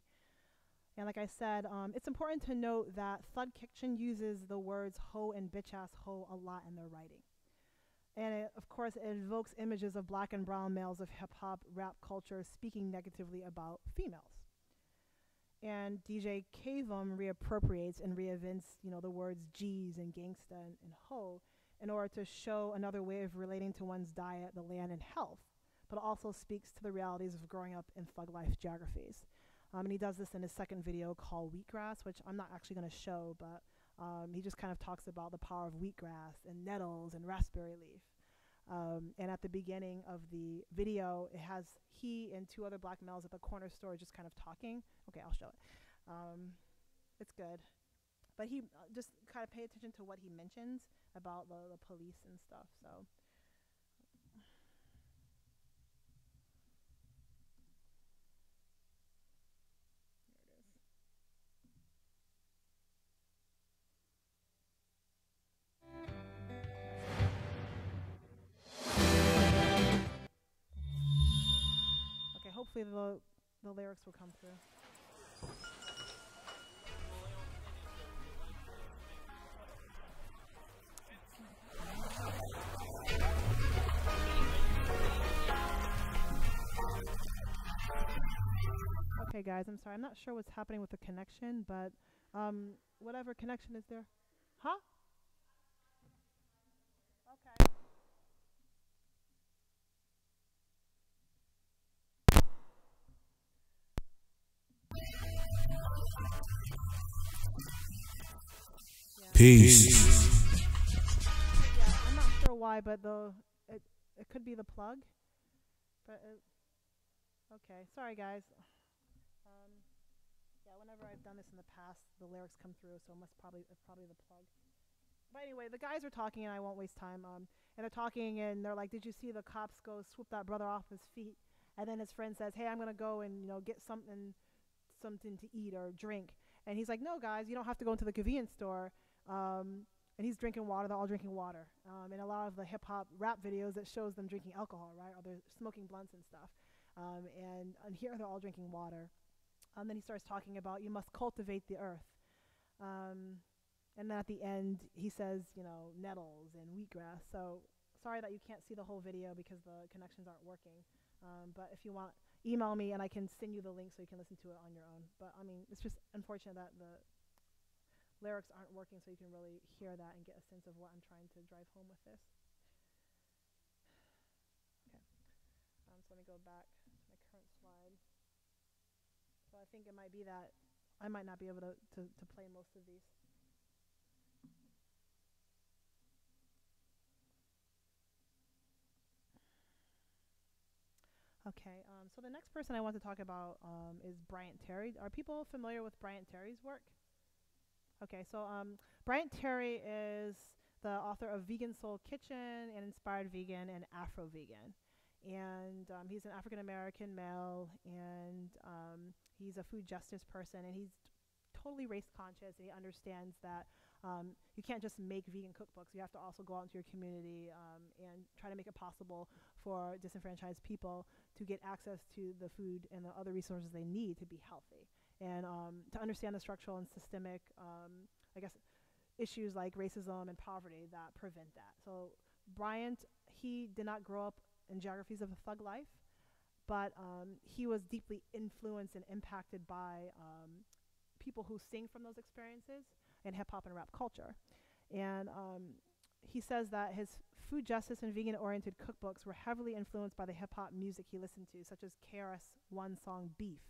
And like I said, it's important to note that Thug Kitchen uses the words hoe and bitch ass hoe a lot in their writing. And it, of course, it evokes images of black and brown males of hip hop rap culture speaking negatively about females. And DJ Kavum reappropriates and reinvents, you know, the words G's and gangsta and hoe in order to show another way of relating to one's diet, the land, and health, but also speaks to the realities of growing up in thug life geographies. And he does this in his second video called Wheatgrass, which I'm not actually going to show, but he just kind of talks about the power of wheatgrass and nettles and raspberry leaf. And at the beginning of the video, it has he and two other black males at the corner store just kind of talking. Okay, I'll show it. It's good. But he just kind of pay attention to what he mentions about the police and stuff. So. Okay, hopefully the lyrics will come through. Okay, guys, I'm sorry. I'm not sure what's happening with the connection, but whatever connection is there. Huh? Okay. Yeah. Peace. Yeah, I'm not sure why, but it could be the plug. But okay, sorry guys. Yeah, whenever I've done this in the past, the lyrics come through, so it's probably the plug. But anyway, the guys are talking, and I won't waste time. And they're talking, and they're like, "Did you see the cops go swoop that brother off his feet?" And then his friend says, "Hey, I'm gonna go and get something to eat or drink." And he's like, "No, guys, you don't have to go into the convenience store." And he's drinking water. They're all drinking water. In a lot of the hip hop rap videos, it shows them drinking alcohol, right? Or they're smoking blunts and stuff. And here they're all drinking water. Then he starts talking about you must cultivate the earth. And then at the end, he says, nettles and wheatgrass. So sorry that you can't see the whole video because the connections aren't working. But if you want, email me and I can send you the link so you can listen to it on your own. But I mean, it's just unfortunate that the lyrics aren't working so you can really hear that and get a sense of what I'm trying to drive home with this. Okay. So let me go back to my current slide. So I think it might be that I might not be able to play most of these. Okay, so the next person I want to talk about is Bryant Terry. Are people familiar with Bryant Terry's work? Okay, so Bryant Terry is the author of Vegan Soul Kitchen and Inspired Vegan and Afro Vegan. And he's an African-American male, and he's a food justice person, and he's totally race conscious, and he understands that you can't just make vegan cookbooks. You have to also go out into your community and try to make it possible for disenfranchised people to get access to the food and the other resources they need to be healthy. And to understand the structural and systemic, I guess, issues like racism and poverty that prevent that. So Bryant, he did not grow up in geographies of a thug life, but he was deeply influenced and impacted by people who sing from those experiences in hip hop and rap culture. And he says that his food justice and vegan oriented cookbooks were heavily influenced by the hip hop music he listened to, such as KRS-One's song Beef,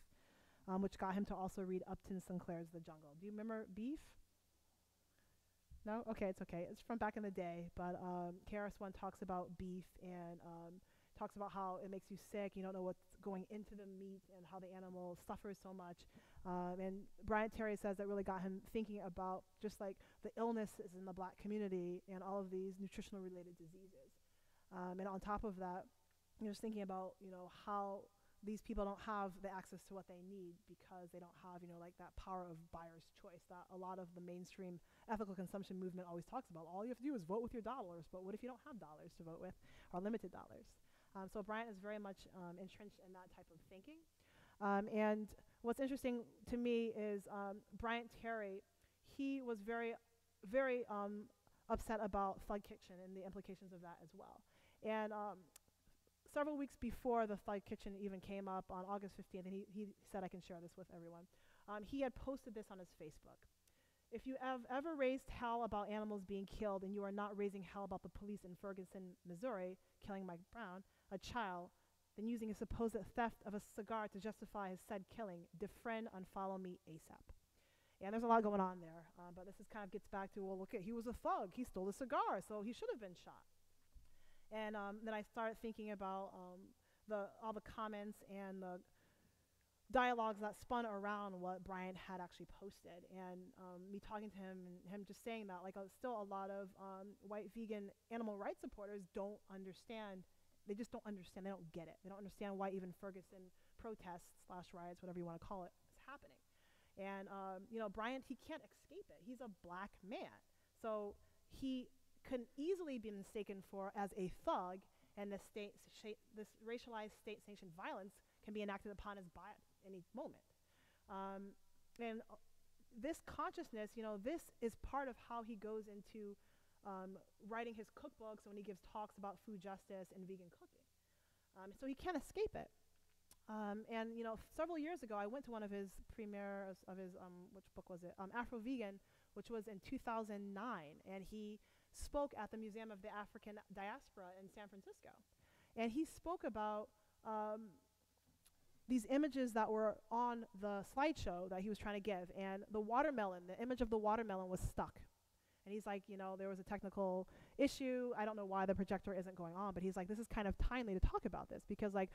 which got him to also read Upton Sinclair's The Jungle. Do you remember Beef? No? Okay, it's okay. It's from back in the day, but KRS-One talks about beef and talks about how it makes you sick. You don't know what's going into the meat and how the animal suffers so much. And Bryant Terry says that really got him thinking about just like the illnesses in the black community and all of these nutritional related diseases. And on top of that, just thinking about, how these people don't have the access to what they need because they don't have, like that power of buyer's choice that a lot of the mainstream ethical consumption movement always talks about. All you have to do is vote with your dollars, but what if you don't have dollars to vote with, or limited dollars? So Bryant is very much entrenched in that type of thinking. And what's interesting to me is Bryant Terry, he was very, very upset about Thug Kitchen and the implications of that as well. And several weeks before the Thug Kitchen even came up on August 15th, and he said I can share this with everyone, he had posted this on his Facebook. If you have ever raised hell about animals being killed and you are not raising hell about the police in Ferguson, Missouri, killing Mike Brown, a child, then using a supposed theft of a cigar to justify his said killing, defriend, unfollow me ASAP. And there's a lot going on there, but this is kind of gets back to, well, look, he was a thug. He stole a cigar, so he should have been shot. And then I started thinking about all the comments and the dialogues that spun around what Bryant had actually posted, and me talking to him and him just saying that, like, still a lot of white vegan animal rights supporters don't understand. They just don't understand. They don't get it. They don't understand why even Ferguson protests / riots, whatever you want to call it, is happening. And Bryant, he can't escape it. He's a black man, so he can easily be mistaken for as a thug, and this racialized state-sanctioned violence can be enacted upon his body at any moment. And this consciousness, this is part of how he goes into writing his cookbooks when he gives talks about food justice and vegan cooking. So he can't escape it. And several years ago, I went to one of his premieres of his, which book was it? Afro Vegan, which was in 2009, and he spoke at the Museum of the African Diaspora in San Francisco. And he spoke about these images that were on the slideshow that he was trying to give, and the watermelon, the image of the watermelon was stuck. And he's like, there was a technical issue. I don't know why the projector isn't going on, but he's like, this is kind of timely to talk about this because, like,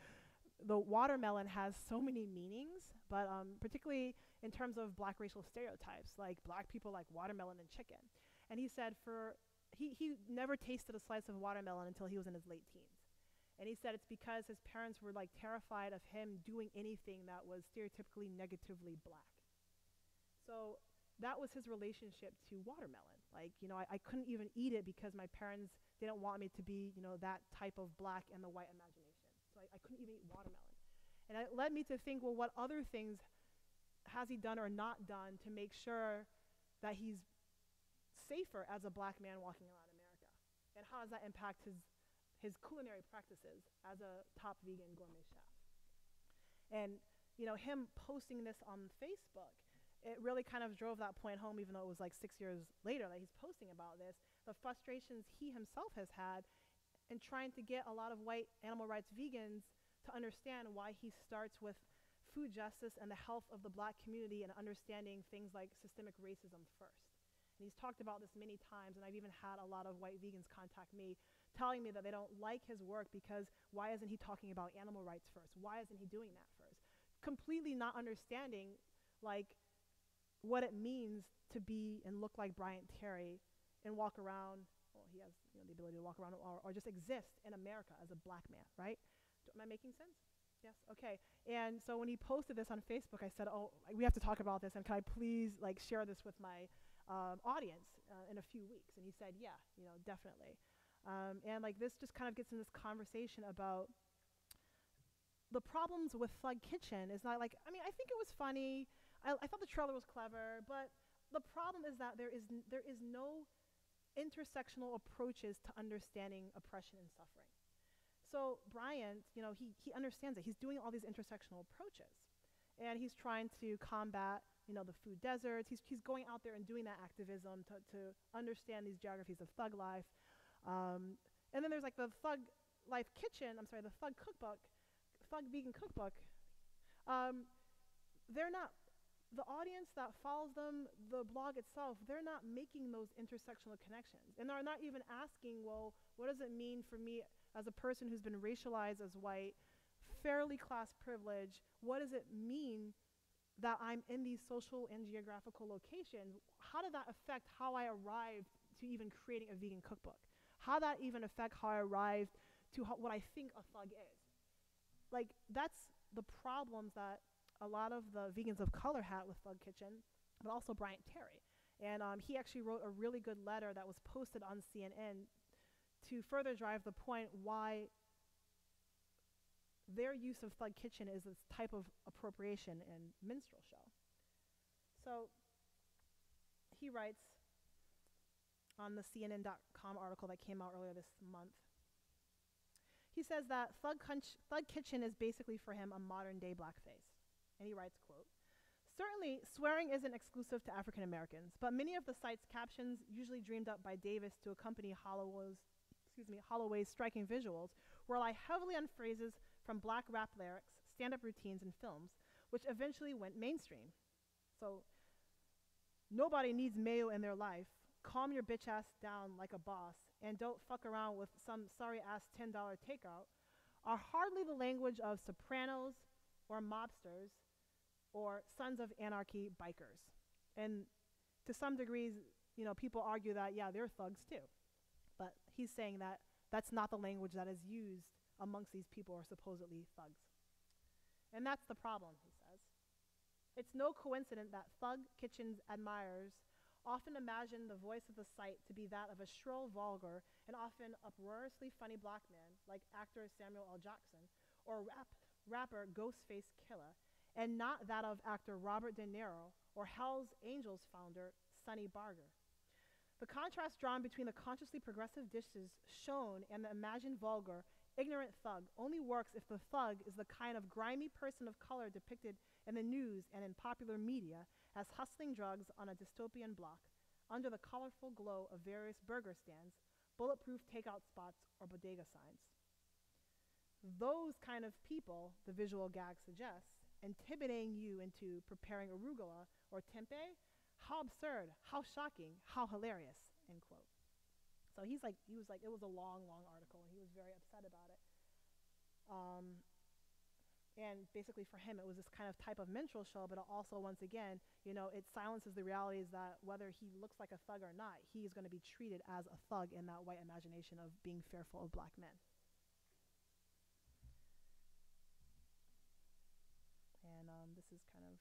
the watermelon has so many meanings, but particularly in terms of black racial stereotypes, like black people like watermelon and chicken. And he said he never tasted a slice of watermelon until he was in his late teens. And he said it's because his parents were like terrified of him doing anything that was stereotypically negatively black. So that was his relationship to watermelon. Like, I couldn't even eat it because my parents didn't want me to be, that type of black in the white imagination. So I couldn't even eat watermelon. And it led me to think, well, what other things has he done or not done to make sure that he's safer as a black man walking around America? And how does that impact his culinary practices as a top vegan gourmet chef? And, him posting this on Facebook, it really kind of drove that point home, even though it was like 6 years later that he's posting about this, the frustrations he himself has had in trying to get a lot of white animal rights vegans to understand why he starts with food justice and the health of the black community and understanding things like systemic racism first. And he's talked about this many times, and I've even had a lot of white vegans contact me telling me that they don't like his work because why isn't he talking about animal rights first? Why isn't he doing that first? Completely not understanding, like, what it means to be and look like Bryant Terry and walk around, well, he has the ability to walk around or just exist in America as a black man, right? Am I making sense? Yes? Okay. And so when he posted this on Facebook, I said, oh, we have to talk about this, and can I please, like, share this with my audience in a few weeks? And he said, yeah, definitely. And, like, this just kind of gets in this conversation about the problems with Thug Kitchen is not, like, I mean, I think it was funny. I thought the trailer was clever, but the problem is that there is no intersectional approaches to understanding oppression and suffering. So Bryant, he understands it. He's doing all these intersectional approaches, and he's trying to combat, the food deserts. He's going out there and doing that activism to understand these geographies of thug life. And then there's like the Thug Life Kitchen. I'm sorry, the Thug Cookbook, Thug Vegan Cookbook. They're not. The audience that follows them, the blog itself, they're not making those intersectional connections. And they're not even asking, well, what does it mean for me as a person who's been racialized as white, fairly class privileged? What does it mean that I'm in these social and geographical locations? How did that affect how I arrived to even creating a vegan cookbook? How did that even affect how I arrived to what I think a thug is? Like, that's the problems that a lot of the vegans of color had with Thug Kitchen, but also Bryant Terry. And he actually wrote a really good letter that was posted on CNN to further drive the point why their use of Thug Kitchen is this type of appropriation and minstrel show. So he writes on the CNN.com article that came out earlier this month. He says that Thug Kitchen is basically for him a modern day blackface. And he writes, quote, "Certainly, swearing isn't exclusive to African Americans, but many of the site's captions, usually dreamed up by Davis to accompany Holloway's striking visuals, rely heavily on phrases from black rap lyrics, stand-up routines, and films, which eventually went mainstream. So, nobody needs mayo in their life. Calm your bitch ass down like a boss, and don't fuck around with some sorry-ass $10 takeout are hardly the language of sopranos or mobsters or Sons of Anarchy bikers." And to some degrees, you know, people argue that, yeah, they're thugs too. But he's saying that that's not the language that is used amongst these people who are supposedly thugs. And that's the problem, he says. It's no coincidence that Thug Kitchen's admirers often imagine the voice of the site to be that of a shrill, vulgar, and often uproariously funny black man like actor Samuel L. Jackson or rapper Ghostface Killah, and not that of actor Robert De Niro or Hell's Angels founder Sonny Barger. The contrast drawn between the consciously progressive dishes shown and the imagined vulgar, ignorant thug only works if the thug is the kind of grimy person of color depicted in the news and in popular media as hustling drugs on a dystopian block under the colorful glow of various burger stands, bulletproof takeout spots, or bodega signs. Those kind of people, the visual gag suggests, intimidating you into preparing arugula or tempeh, how absurd, how shocking, how hilarious, end quote. So he was like, it was a long, long article, and he was very upset about it. And basically for him, it was this kind of type of minstrel show, but also, once again, you know, it silences the realities that whether he looks like a thug or not, he is going to be treated as a thug in that white imagination of being fearful of black men. And this is kind of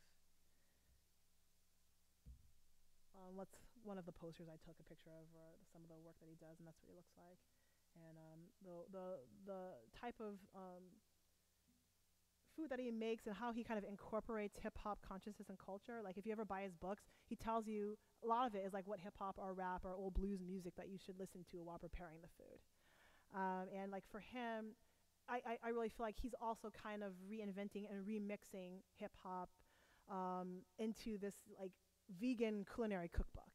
what's one of the posters I took a picture of, or some of the work that he does, and that's what he looks like. And the type of food that he makes and how he kind of incorporates hip-hop consciousness and culture. Like, if you ever buy his books, he tells you a lot of it is like what hip-hop or rap or old blues music that you should listen to while preparing the food. And like for him, I really feel like he's also kind of reinventing and remixing hip-hop into this like vegan culinary cookbook.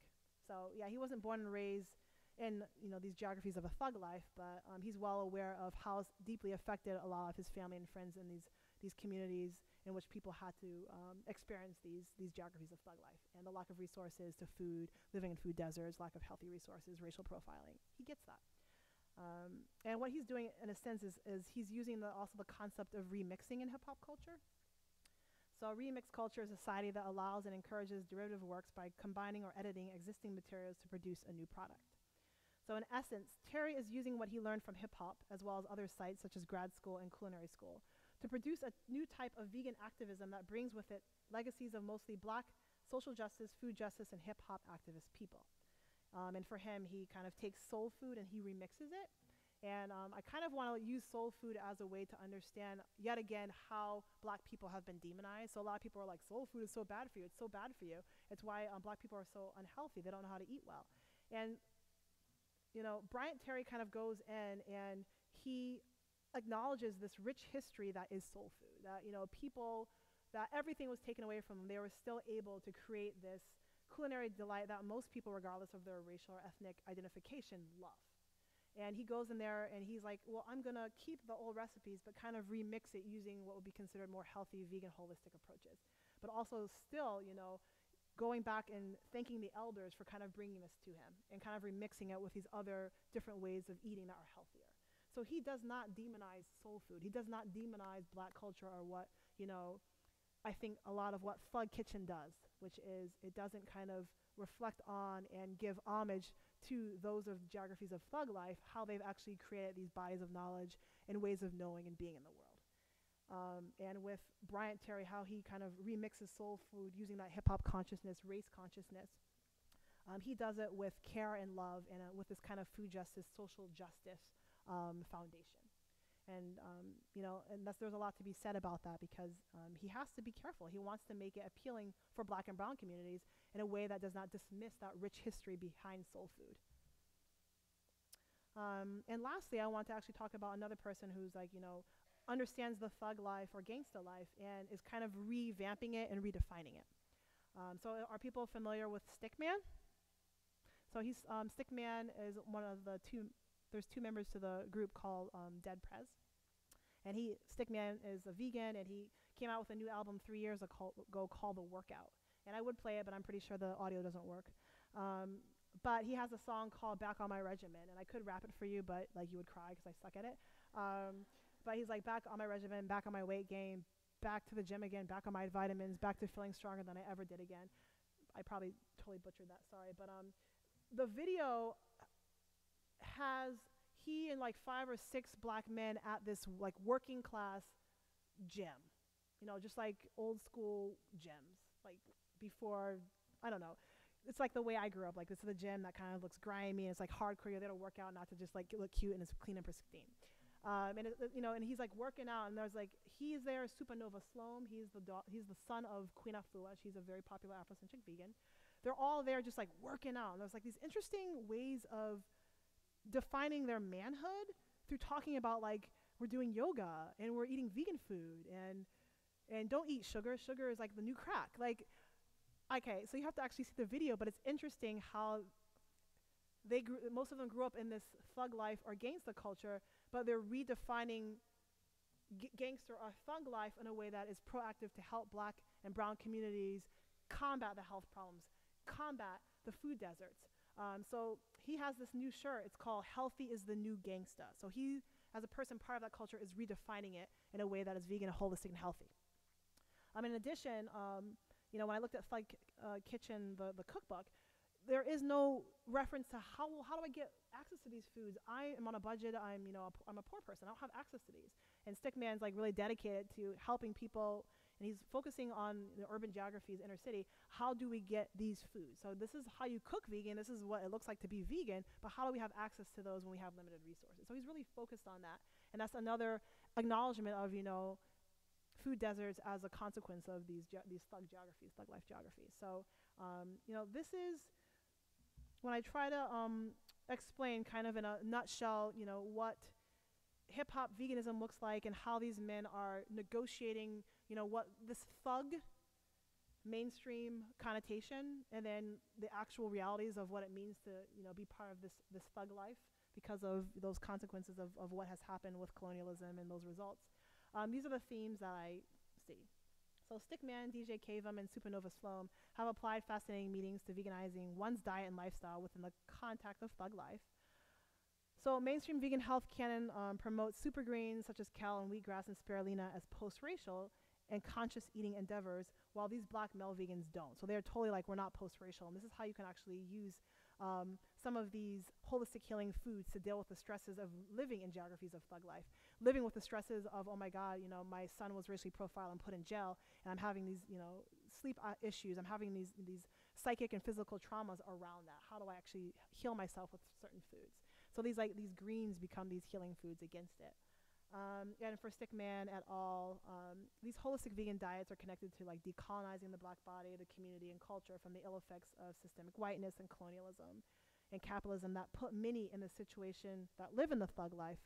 So yeah, he wasn't born and raised in, you know, these geographies of a thug life, but he's well aware of how it's deeply affected a lot of his family and friends in these communities in which people had to experience these geographies of thug life and the lack of resources to food, living in food deserts, lack of healthy resources, racial profiling. He gets that. And what he's doing, in a sense, is he's using also the concept of remixing in hip-hop culture. So remix culture is a society that allows and encourages derivative works by combining or editing existing materials to produce a new product. So in essence, Terry is using what he learned from hip-hop, as well as other sites such as grad school and culinary school, to produce a new type of vegan activism that brings with it legacies of mostly black social justice, food justice, and hip-hop activist people. And for him, he kind of takes soul food and he remixes it. And I kind of want to use soul food as a way to understand, yet again, how black people have been demonized. So a lot of people are like, soul food is so bad for you. It's so bad for you. It's why black people are so unhealthy. They don't know how to eat well. And, you know, Bryant Terry kind of goes in and he acknowledges this rich history that is soul food. That, you know, people, that everything was taken away from them. They were still able to create this culinary delight that most people, regardless of their racial or ethnic identification, love. And he goes in there and he's like, well, I'm going to keep the old recipes, but kind of remix it using what would be considered more healthy, vegan, holistic approaches. But also still, you know, going back and thanking the elders for kind of bringing this to him and kind of remixing it with these other different ways of eating that are healthier. So he does not demonize soul food. He does not demonize black culture or what, you know, I think a lot of what Thug Kitchen does, which is it doesn't kind of reflect on and give homage to those of geographies of thug life, how they've actually created these bodies of knowledge and ways of knowing and being in the world. and with Bryant Terry, how he kind of remixes soul food using that hip-hop consciousness, race consciousness. He does it with care and love and with this kind of food justice, social justice foundation. And, there's a lot to be said about that because he has to be careful. He wants to make it appealing for Black and brown communities in a way that does not dismiss that rich history behind soul food. And lastly, I want to actually talk about another person who's understands the thug life or gangsta life and is kind of revamping it and redefining it. So are people familiar with Stickman? So Stickman is one of the there's two members to the group called Dead Prez. And Stickman is a vegan, and he came out with a new album 3 years ago called The Workout. And I would play it, but I'm pretty sure the audio doesn't work. But he has a song called Back on My Regimen, and I could rap it for you, but you would cry because I suck at it. But he's like, back on my regimen, back on my weight gain, back to the gym again, back on my vitamins, back to feeling stronger than I ever did again. I probably totally butchered that, sorry. But the video has he and 5 or 6 Black men at this working class gym, just like old school gyms, before, I don't know. It's like the way I grew up. This is the gym that kind of looks grimy and it's hardcore. You're there to work out, not to just look cute and it's clean and pristine. And he's working out, and there's he's there, Supernova Sloan. He's the son of Queen Afua. She's a very popular Afrocentric vegan. They're all there just working out. And there's these interesting ways of defining their manhood through talking about we're doing yoga and we're eating vegan food and don't eat sugar. Sugar is the new crack. Okay, so you have to actually see the video, but it's interesting how most of them grew up in this thug life or gangster culture, but they're redefining gangster or thug life in a way that is proactive to help Black and brown communities combat the health problems, combat the food deserts. So he has this new shirt. It's called Healthy is the New Gangsta. So he, as a person part of that culture, is redefining it in a way that is vegan, holistic, and healthy. In addition, when I looked at Thug Kitchen, the cookbook, there is no reference to how do I get access to these foods. I am on a budget. I'm a poor person. I don't have access to these. And Stickman's really dedicated to helping people, and he's focusing on the urban geographies, inner city. How do we get these foods? So this is how you cook vegan. This is what it looks like to be vegan. But how do we have access to those when we have limited resources? So he's really focused on that, and that's another acknowledgement of food deserts as a consequence of these thug geographies, thug life geographies. So this is when I try to explain kind of in a nutshell, what hip-hop veganism looks like and how these men are negotiating, what this thug mainstream connotation and then the actual realities of what it means to, be part of this thug life because of those consequences of what has happened with colonialism and those results. These are the themes that I see. So Stickman, DJ Kavum, and Supernova Sloan have applied fascinating meanings to veganizing one's diet and lifestyle within the context of thug life. So mainstream vegan health canon promotes supergreens such as kale and wheatgrass and spirulina as post-racial and conscious eating endeavors, while these Black male vegans don't. So they're totally we're not post-racial, and this is how you can actually use some of these holistic healing foods to deal with the stresses of living in geographies of thug life, living with the stresses of, oh my God, my son was racially profiled and put in jail, and I'm having these, sleep issues. I'm having these psychic and physical traumas around that. How do I actually heal myself with certain foods? So these greens become these healing foods against it. And for Stickman et al., these holistic vegan diets are connected to decolonizing the Black body, the community, and culture from the ill effects of systemic whiteness and colonialism and capitalism that put many in the situation that live in the thug life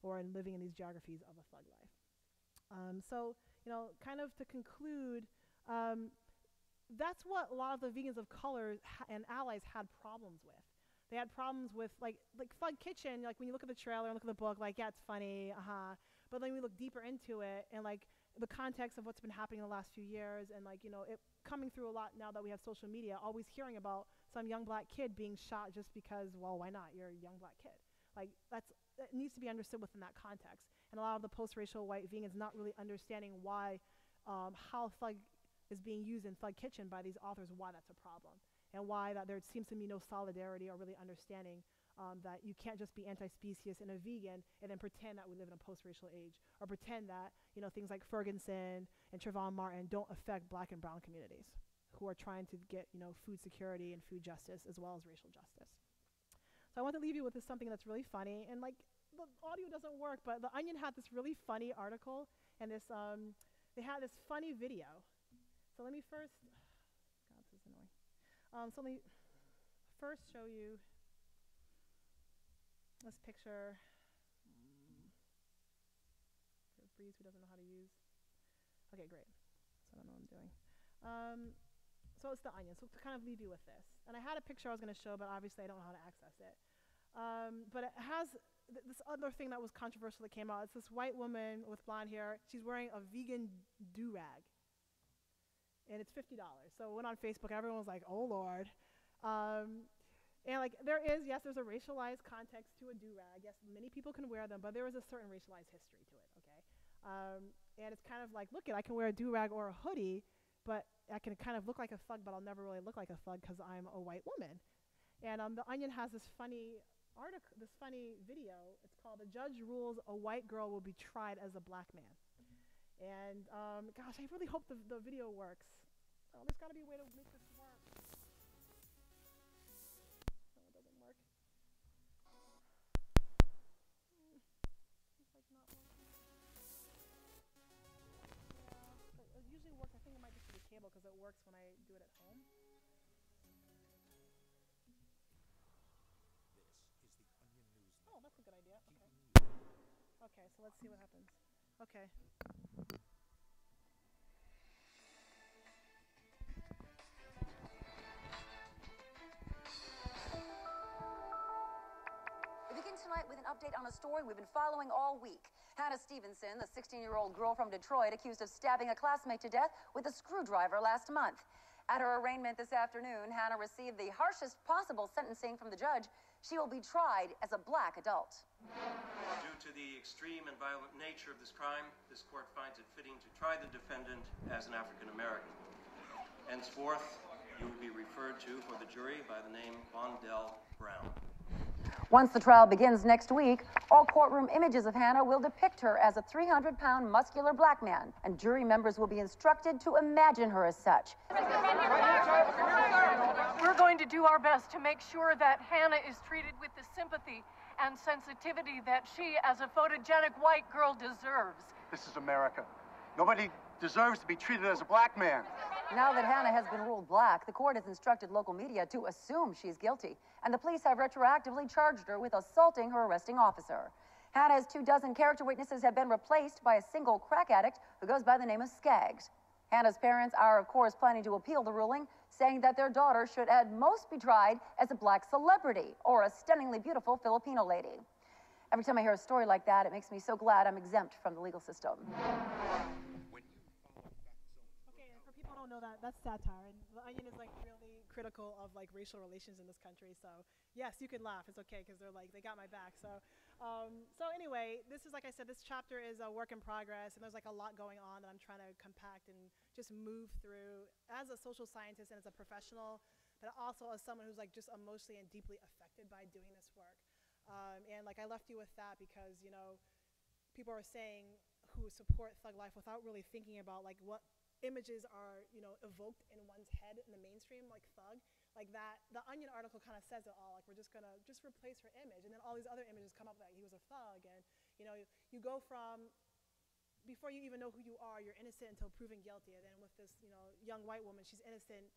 or in living in these geographies of a thug life. So, kind of to conclude, that's what a lot of the vegans of color and allies had problems with. They had problems with like Thug Kitchen. When you look at the trailer and look at the book, yeah, it's funny, but then we look deeper into it and the context of what's been happening in the last few years, and it coming through a lot now that we have social media. Always hearing about some young Black kid being shot just because, well, why not? You're a young Black kid. That needs to be understood within that context. And a lot of the post-racial white vegans not really understanding why, how thug is being used in Thug Kitchen by these authors, why that's a problem. And why that there seems to be no solidarity or really understanding that you can't just be anti-specious and a vegan and then pretend that we live in a post-racial age, or pretend that, you know, things like Ferguson and Trayvon don't affect black and brown communities who are trying to get, you know, food security and food justice as well as racial justice. So I want to leave you with something that's really funny, and like the audio doesn't work, but The Onion had this really funny article, and this they had this funny video. So let me first, God, this is annoying. So let me first show you this picture. For Breeze, who doesn't know how to use. Okay, great. So I don't know what I'm doing. So it's The Onion. So to kind of leave you with this, and I had a picture I was going to show, but obviously I don't know how to access it. But it has this other thing that was controversial that came out. It's this white woman with blonde hair. She's wearing a vegan do-rag, and it's $50. So I went on Facebook, and everyone was like, "Oh Lord." And like there's a racialized context to a do-rag. Yes, many people can wear them, but there is a certain racialized history to it, okay? And it's kind of like, look, I can wear a do-rag or a hoodie, but I can kind of look like a thug, but I'll never really look like a thug because I'm a white woman. And The Onion has this funny article, this funny video. It's called "The Judge Rules a White Girl Will Be Tried as a Black Man." And gosh, I really hope the video works. Oh, there's got to be a way to make this work. No, it doesn't work. It's like not working. Yeah, it usually works. I think it might just be the cable because it works when I do it at home. Oh, that's a good idea. Okay. Okay, so let's see what happens. Okay. We begin tonight with an update on a story we've been following all week. Hannah Stevenson, the 16-year-old girl from Detroit, accused of stabbing a classmate to death with a screwdriver last month. At her arraignment this afternoon, Hannah received the harshest possible sentencing from the judge. She will be tried as a black adult. Due to the extreme and violent nature of this crime, this court finds it fitting to try the defendant as an African American. Henceforth, you will be referred to for the jury by the name Wandell Brown. Once the trial begins next week, all courtroom images of Hannah will depict her as a 300-pound muscular black man, and jury members will be instructed to imagine her as such. We're going to do our best to make sure that Hannah is treated with the sympathy and sensitivity that she, as a photogenic white girl, deserves. This is America. Nobody deserves to be treated as a black man. Now that Hannah has been ruled black, the court has instructed local media to assume she's guilty, and the police have retroactively charged her with assaulting her arresting officer. Hannah's 24 character witnesses have been replaced by a single crack addict who goes by the name of Skaggs. Hannah's parents are, of course, planning to appeal the ruling, saying that their daughter should at most be tried as a black celebrity or a stunningly beautiful Filipino lady. Every time I hear a story like that, it makes me so glad I'm exempt from the legal system. Okay, and for people who don't know that, that's satire. And The Onion is like really critical of like racial relations in this country. So yes, you can laugh. It's okay because they're like, they got my back. So anyway, this is, like I said, this chapter is a work in progress, and there's like a lot going on that I'm trying to compact and just move through as a social scientist and as a professional, but also as someone who's like just emotionally and deeply affected by doing this work. And like I left you with that because, you know, people are saying who support Thug Life without really thinking about like what images are, you know, evoked in one's head in the mainstream, like thug, like that. The Onion article kind of says it all. Like we're just gonna just replace her image, and then all these other images come up that he was a thug, and you know, you go from before you even know who you are, you're innocent until proven guilty, and then with this, you know, young white woman, she's innocent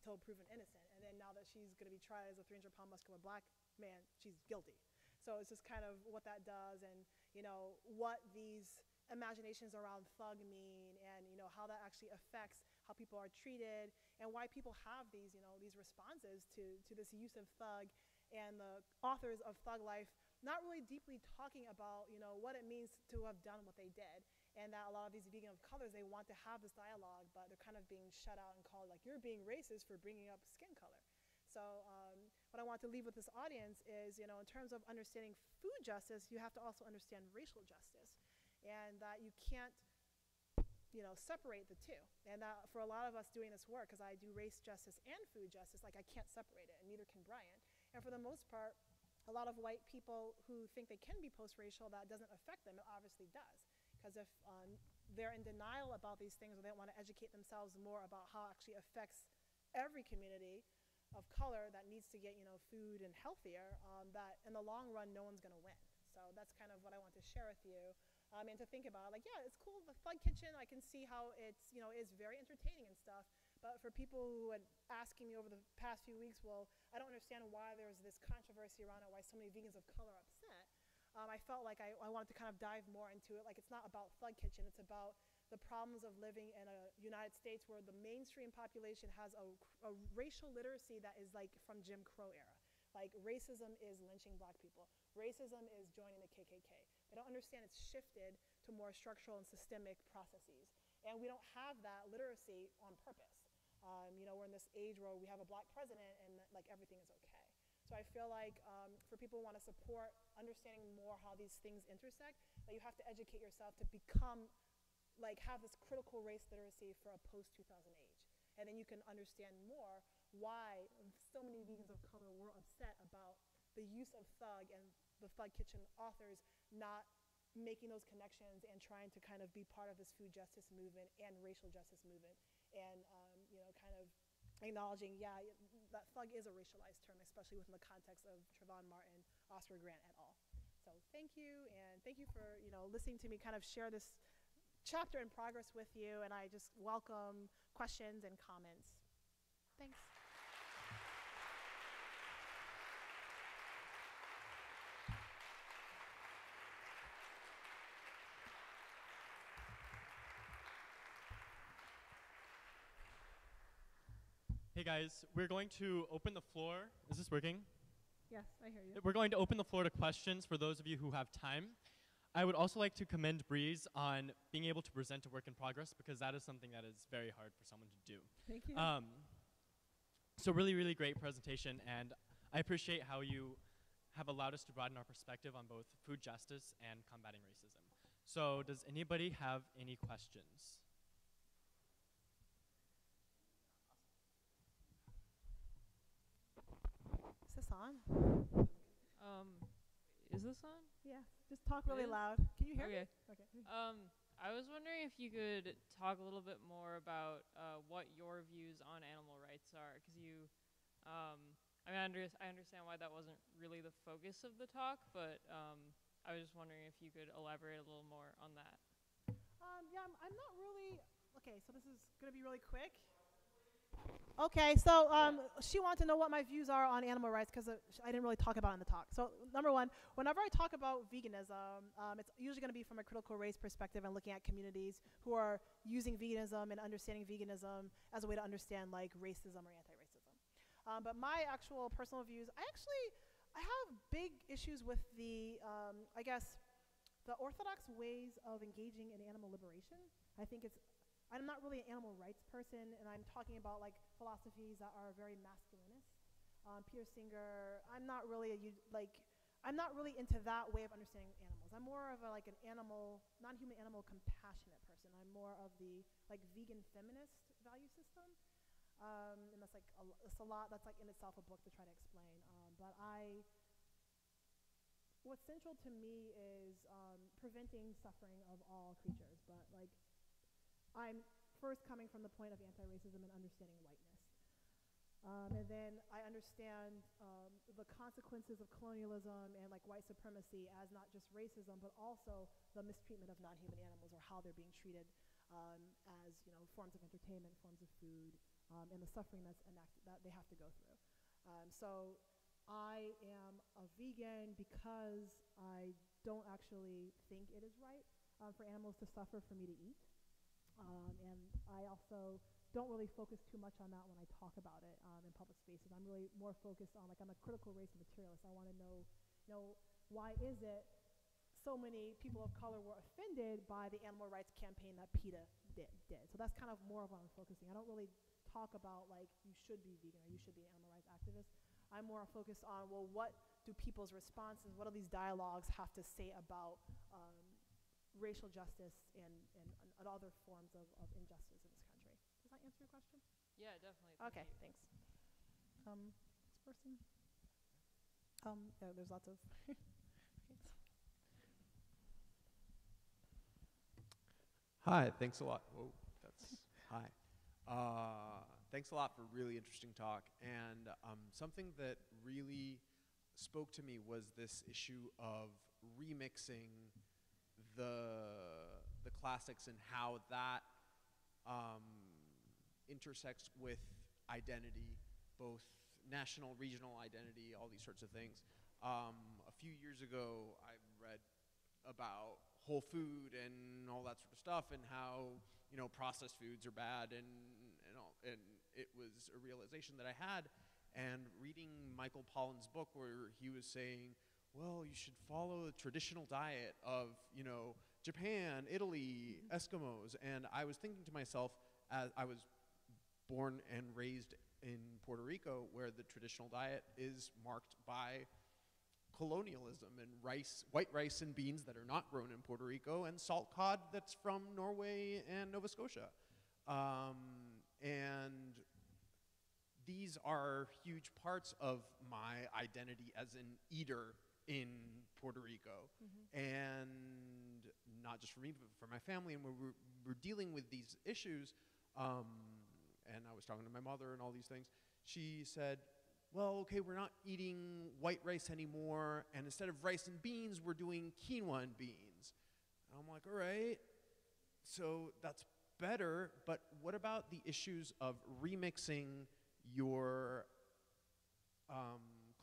until proven innocent, and then now that she's gonna be tried as a 300-pound muscular black man, she's guilty. So it's just kind of what that does, and you know what these imaginations around thug mean, and you know how that actually affects how people are treated, and why people have these, you know, these responses to this use of thug, and the authors of Thug Life not really deeply talking about, you know, what it means to have done what they did, and that a lot of these vegan of colors, they want to have this dialogue, but they're kind of being shut out and called like, you're being racist for bringing up skin color. So what I want to leave with this audience is, you know, in terms of understanding food justice, you have to also understand racial justice, and that you can't, you know, separate the two. And that for a lot of us doing this work, because I do race justice and food justice, like I can't separate it, and neither can Brian. And for the most part, a lot of white people who think they can be post-racial, that doesn't affect them. It obviously does. Because if they're in denial about these things, or they don't want to educate themselves more about how it actually affects every community of color that needs to get, food and healthier, that in the long run, no one's going to win. So that's kind of what I want to share with you. And to think about, like, yeah, it's cool, the Thug Kitchen, I can see how it's, is very entertaining and stuff. But for people who had asking me over the past few weeks, well, I don't understand why there's this controversy around it, why so many vegans of color are upset. I felt like I wanted to kind of dive more into it. Like, it's not about Thug Kitchen, it's about the problems of living in a United States where the mainstream population has a racial literacy that is like from Jim Crow era. Like, racism is lynching black people. Racism is joining the KKK. They don't understand it's shifted to more structural and systemic processes. And we don't have that literacy on purpose. We're in this age where we have a black president and like everything is okay. So I feel like for people who want to support understanding more how these things intersect, that you have to educate yourself to become, like, have this critical race literacy for a post-2000 age. And then you can understand more why so many vegans of color were upset about the use of Thug and the Thug Kitchen authors not making those connections and trying to kind of be part of this food justice movement and racial justice movement, and kind of acknowledging, yeah, that Thug is a racialized term, especially within the context of Trayvon Martin, Oscar Grant, et al. So thank you, and thank you for listening to me kind of share this chapter in progress with you, and I just welcome questions and comments. Thanks. Hey guys, we're going to open the floor. Is this working? Yes, I hear you. We're going to open the floor to questions for those of you who have time. I would also like to commend Breeze on being able to present a work in progress, because that is something that is very hard for someone to do. Thank you. So really, really great presentation, and I appreciate how you have allowed us to broaden our perspective on both food justice and combating racism. So does anybody have any questions? Is this on? Is this on? Yeah, just talk really loud. Can you hear me? Okay. I was wondering if you could talk a little bit more about what your views on animal rights are, because I understand why that wasn't really the focus of the talk, but I was just wondering if you could elaborate a little more on that. Yeah, I'm not really, okay, so this is going to be really quick. Okay, so she wanted to know what my views are on animal rights, because I didn't really talk about it in the talk. So number one, whenever I talk about veganism, it's usually going to be from a critical race perspective and looking at communities who are using veganism and understanding veganism as a way to understand like racism or anti-racism. But my actual personal views, I have big issues with the, I guess, the orthodox ways of engaging in animal liberation. I'm not really an animal rights person, and I'm talking about like philosophies that are very masculinist. Peter Singer, I'm not really into that way of understanding animals. I'm more of a, like an animal, non-human animal compassionate person. I'm more of the like vegan feminist value system, and that's like it's a lot. That's like in itself a book to try to explain. What's central to me is preventing suffering of all creatures, but like. I'm first coming from the point of anti-racism and understanding whiteness. And then I understand the consequences of colonialism and like white supremacy as not just racism, but also the mistreatment of non-human animals, or how they're being treated as forms of entertainment, forms of food, and the suffering that they have to go through. So I am a vegan because I don't actually think it is right for animals to suffer for me to eat. And I also don't really focus too much on that when I talk about it in public spaces. I'm really more focused on, like, I'm a critical race materialist. I want to know why is it so many people of color were offended by the animal rights campaign that PETA did. So that's kind of more of what I'm focusing. I don't really talk about, like, you should be vegan or you should be an animal rights activist. I'm more focused on, well, what do people's responses, what do these dialogues have to say about racial justice and other forms of injustice in this country. Does that answer your question? Yeah, definitely. Okay, thanks. This person? Yeah, there's lots of. Hi, thanks a lot. Whoa, that's hi. Thanks a lot for a really interesting talk. And something that really spoke to me was this issue of remixing the classics and how that intersects with identity, both national, regional identity, all these sorts of things. A few years ago, I read about whole food and all that sort of stuff, and how processed foods are bad, and it was a realization that I had. And reading Michael Pollan's book, where he was saying, well, you should follow the traditional diet of Japan, Italy, Eskimos, and I was thinking to myself, as I was born and raised in Puerto Rico, where the traditional diet is marked by colonialism and white rice and beans that are not grown in Puerto Rico, and salt cod that's from Norway and Nova Scotia. And these are huge parts of my identity as an eater in Puerto Rico. And not just for me, but for my family. And we're dealing with these issues. And I was talking to my mother and all these things. She said, well, okay, we're not eating white rice anymore, and instead of rice and beans, we're doing quinoa and beans. And I'm like, all right, so that's better, but what about the issues of remixing your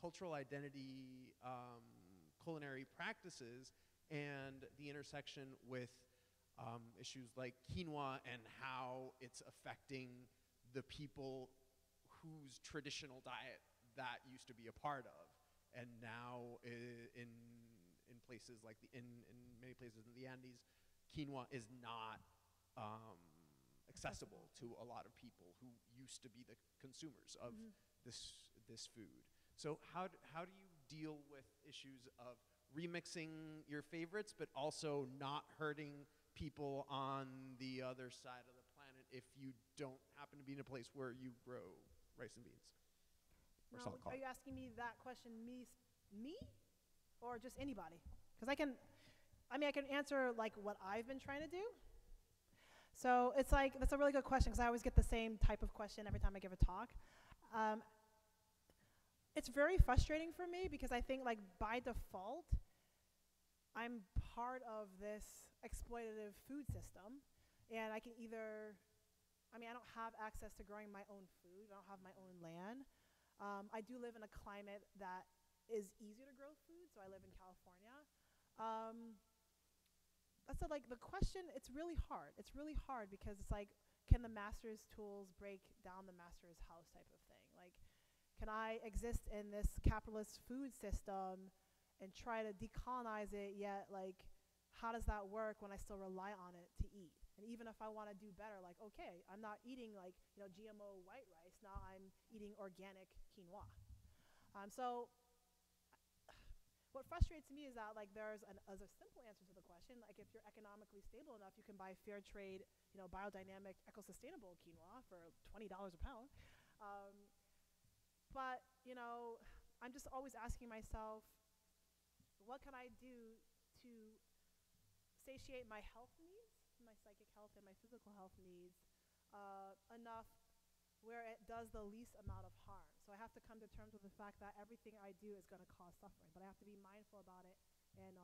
cultural identity, culinary practices, and the intersection with issues like quinoa and how it's affecting the people whose traditional diet that used to be a part of, and now in places like in many places in the Andes, quinoa is not accessible to a lot of people who used to be the consumers of this food. So how do you deal with issues of remixing your favorites, but also not hurting people on the other side of the planet if you don't happen to be in a place where you grow rice and beans? Now, are you asking me that question, me, or just anybody? Because I can answer like what I've been trying to do. So it's like, that's a really good question, because I always get the same type of question every time I give a talk. It's very frustrating for me, because I think like by default, I'm part of this exploitative food system, and I can either, I don't have access to growing my own food, I don't have my own land. I do live in a climate that is easier to grow food, so I live in California. That's like the question, it's really hard. It's really hard because it's like, can the master's tools break down the master's house type of thing? Like, can I exist in this capitalist food system and try to decolonize it, yet like, how does that work when I still rely on it to eat? And even if I want to do better, like, okay, I'm not eating like, GMO white rice, now I'm eating organic quinoa. So what frustrates me is that like there's as a simple answer to the question, like if you're economically stable enough, you can buy fair trade, biodynamic, eco-sustainable quinoa for $20 a pound. But, I'm just always asking myself, what can I do to satiate my health needs, my psychic health and my physical health needs, enough where it does the least amount of harm? So I have to come to terms with the fact that everything I do is going to cause suffering, but I have to be mindful about it and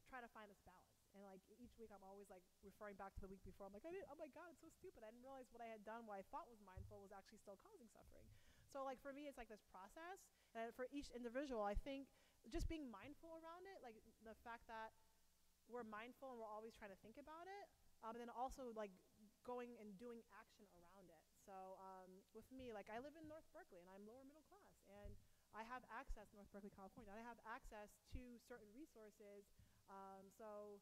try to find this balance. And like each week I'm always like referring back to the week before. I'm like, oh my God, it's so stupid. I didn't realize what I had done, what I thought was mindful, was actually still causing suffering. So like for me, it's like this process. And for each individual, I think just being mindful around it, like the fact that we're mindful and we're always trying to think about it, and then also like going and doing action around it. So with me, like I live in North Berkeley and I'm lower middle class, and I have access, North Berkeley, California, I have access to certain resources. So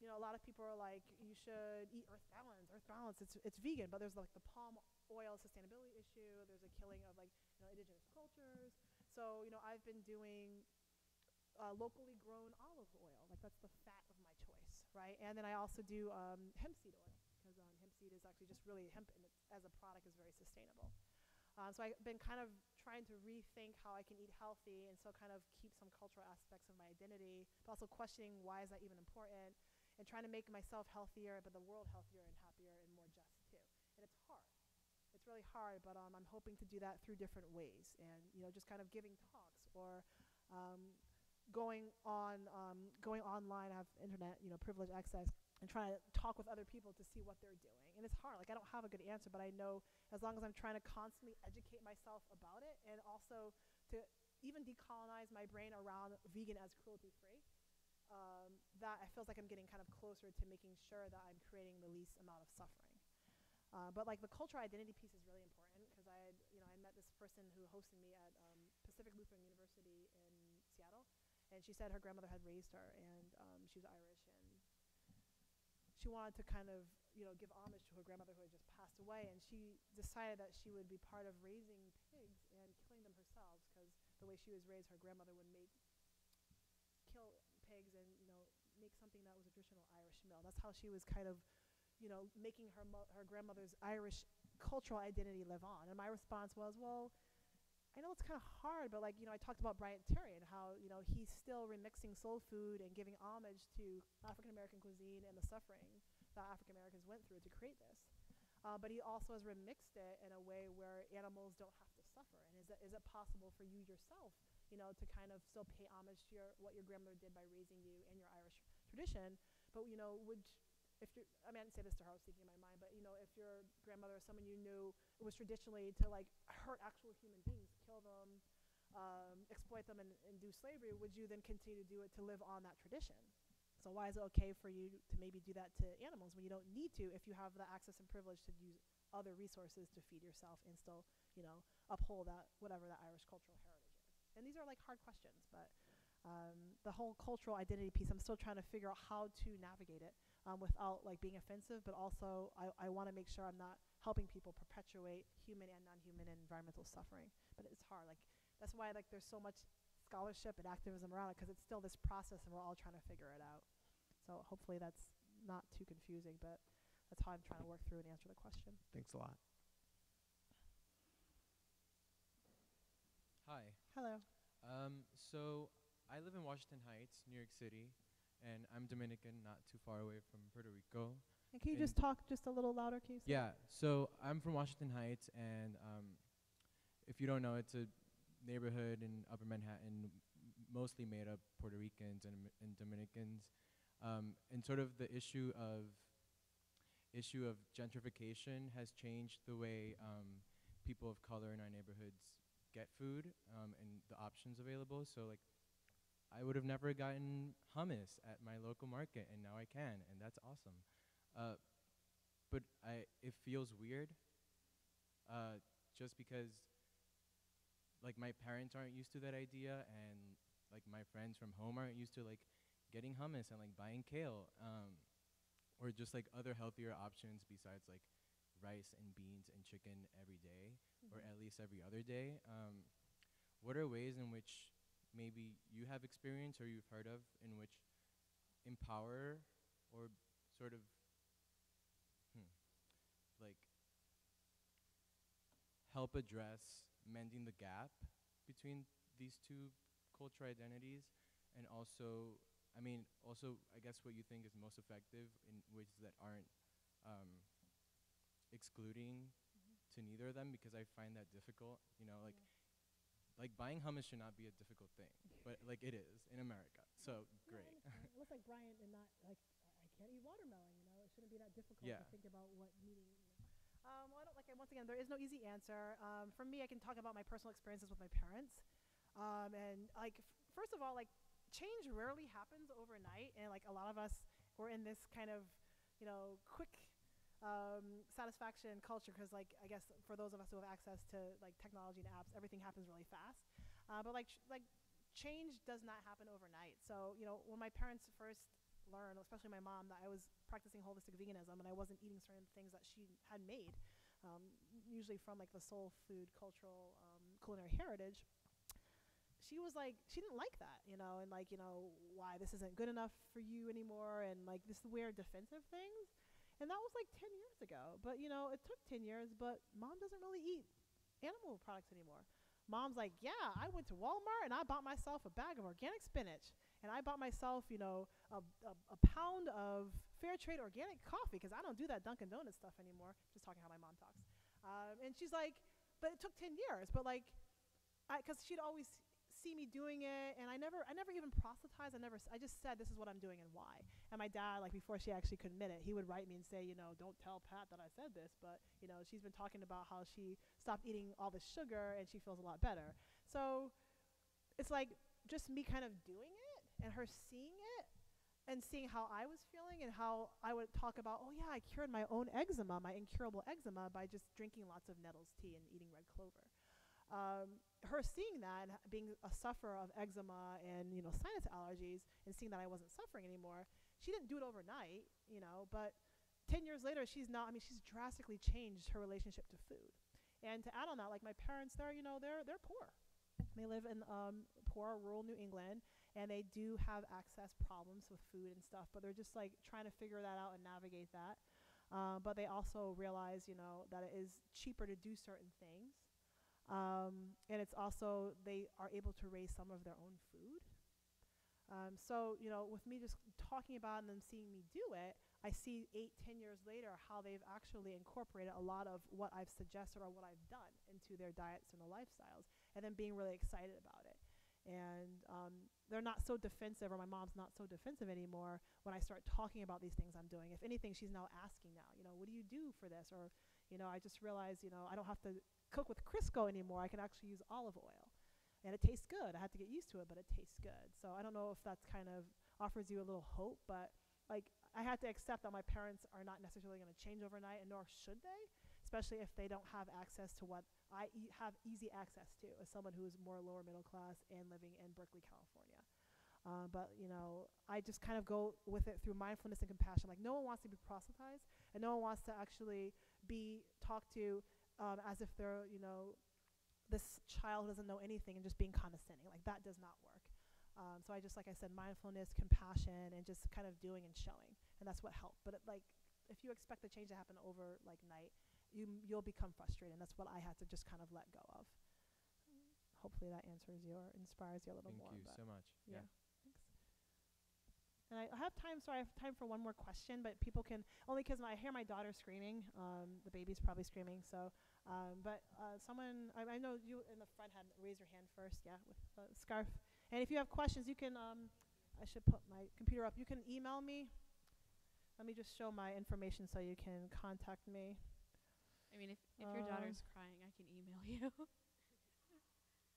a lot of people are like, you should eat Earth Balance. Earth Balance, it's vegan, but there's like the palm oil sustainability issue. There's a killing of like indigenous cultures. So I've been doing locally grown olive oil, like that's the fat of my choice, right? And then I also do hemp seed oil, because hemp seed is actually just really hemp, and as a product is very sustainable. So I've been kind of trying to rethink how I can eat healthy and still kind of keep some cultural aspects of my identity, but also questioning why is that even important, and trying to make myself healthier, but the world healthier and happier and more just too. And it's hard. It's really hard, but I'm hoping to do that through different ways, and just kind of giving talks or going online. I have internet, privileged access, and trying to talk with other people to see what they're doing. And it's hard. Like, I don't have a good answer, but I know as long as I'm trying to constantly educate myself about it, and also to even decolonize my brain around vegan as cruelty-free, that I feels like I'm getting kind of closer to making sure that I'm creating the least amount of suffering. But like the cultural identity piece is really important, because I met this person who hosted me at Pacific Lutheran University in Seattle, and she said her grandmother had raised her, and she was Irish, and she wanted to kind of give homage to her grandmother who had just passed away, and she decided that she would be part of raising pigs and killing them herself, because the way she was raised, her grandmother would kill pigs and make something that was a traditional Irish meal. That's how she was kind of making her grandmother's Irish cultural identity live on. And my response was, well, I know it's kind of hard, but I talked about Bryant Terry and how he's still remixing soul food and giving homage to African American cuisine and the suffering that African Americans went through to create this. But he also has remixed it in a way where animals don't have to suffer. And is it possible for you yourself, to kind of still pay homage to what your grandmother did by raising you and your Irish tradition? But if you're, I mean, I didn't say this to her, I was thinking in my mind, but if your grandmother or someone you knew, it was traditionally to hurt actual human beings, kill them, exploit them, and do slavery, would you then continue to do it to live on that tradition? So why is it okay for you to maybe do that to animals when you don't need to, if you have the access and privilege to use other resources to feed yourself and still, uphold that, whatever that Irish cultural heritage is? And these are hard questions, but the whole cultural identity piece, I'm still trying to figure out how to navigate it without being offensive, but also I want to make sure I'm not helping people perpetuate human and non-human and environmental suffering. But it's hard. That's why there's so much scholarship and activism around it, because it's still this process and we're all trying to figure it out. So hopefully that's not too confusing, but that's how I'm trying to work through and answer the question. Thanks a lot. Hi. Hello. So I live in Washington Heights, New York City, and I'm Dominican, not too far away from Puerto Rico. And can you just talk just a little louder, please? Yeah, so I'm from Washington Heights, and if you don't know, it's a neighborhood in Upper Manhattan, mostly made up Puerto Ricans and Dominicans, and sort of the issue of gentrification has changed the way people of color in our neighborhoods get food and the options available. So I would have never gotten hummus at my local market, and now I can, and that's awesome. But it feels weird, just because my parents aren't used to that idea, and my friends from home aren't used to getting hummus and buying kale, or just other healthier options besides rice and beans and chicken every day, or at least every other day. What are ways in which maybe you have experience or you've heard of in which empower or sort of help address mending the gap between these two cultural identities, and also I guess what you think is most effective in ways that aren't excluding to neither of them, because I find that difficult, buying hummus should not be a difficult thing, but it is in America, so great. It looks like Bryant and not I can't eat watermelon, it shouldn't be that difficult to think about what eating. Well, I don't once again, there is no easy answer. For me, I can talk about my personal experiences with my parents, and first of all, change rarely happens overnight, and a lot of us were in this kind of quick satisfaction culture, because I guess for those of us who have access to technology and apps, everything happens really fast. But change does not happen overnight. So when my parents first learned, especially my mom, that I was practicing holistic veganism and I wasn't eating certain things that she had made, usually from the soul food cultural culinary heritage, she was she didn't like that, and why this isn't good enough for you anymore, and this weird defensive things. And that was 10 years ago. But it took 10 years, but mom doesn't really eat animal products anymore. Mom's like, yeah, I went to Walmart and I bought myself a bag of organic spinach. And I bought myself, you know, a pound of fair trade organic coffee because I don't do that Dunkin' Donuts stuff anymore. Just talking how my mom talks. And she's like, but it took 10 years. But like, because she'd always see me doing it, and I never even proselytized. I just said this is what I'm doing and why. And my dad, like before she actually could admit it, he would write me and say, you know, don't tell Pat that I said this, but you know, she's been talking about how she stopped eating all the sugar and she feels a lot better. So it's like just me kind of doing it and her seeing it and seeing how I was feeling and how I would talk about, oh yeah, I cured my own eczema, my incurable eczema, by just drinking lots of nettles tea and eating red clover. Her seeing that and being a sufferer of eczema and, you know, sinus allergies and seeing that I wasn't suffering anymore, she didn't do it overnight, you know, but 10 years later, she's drastically changed her relationship to food. And to add on that, like my parents, they're poor. They live in poor rural New England, and they do have access problems with food and stuff, but they're just like trying to figure that out and navigate that. But they also realize, you know, that it is cheaper to do certain things. And it's also, they are able to raise some of their own food. So, you know, with me just talking about and them seeing me do it, I see 8-10 years later how they've actually incorporated a lot of what I've suggested or what I've done into their diets and their lifestyles, and then being really excited about it. And they're not so defensive, or my mom's not so defensive anymore when I start talking about these things I'm doing. If anything, she's now asking now, you know, what do you do for this? Or, you know, I just realized, you know, I don't have to cook with Crisco anymore. I can actually use olive oil. And it tastes good. I had to get used to it, but it tastes good. So I don't know if that's kind of offers you a little hope, but like I had to accept that my parents are not necessarily going to change overnight, and nor should they, especially if they don't have access to what I have easy access to as someone who is more lower middle class and living in Berkeley, California. But, you know, I just kind of go with it through mindfulness and compassion. Like, no one wants to be proselytized, and no one wants to actually be talked to as if they're, you know, this child doesn't know anything and just being condescending. Like, that does not work. So I just, like I said, mindfulness, compassion, and just kind of doing and showing. And that's what helped. But, like, if you expect the change to happen over, like, night, you'll become frustrated. And that's what I had to just kind of let go of. Hopefully that answers you or inspires you a little more. Thank you so much. Yeah. Thanks. And I have time, sorry, I have time for one more question, but people can, only because I hear my daughter screaming. The baby's probably screaming, so. Someone, I know you in the front had raised your hand first, yeah, with the scarf. And if you have questions, you can, I should put my computer up. You can email me. Let me just show my information so you can contact me. I mean, if your daughter's crying, I can email you.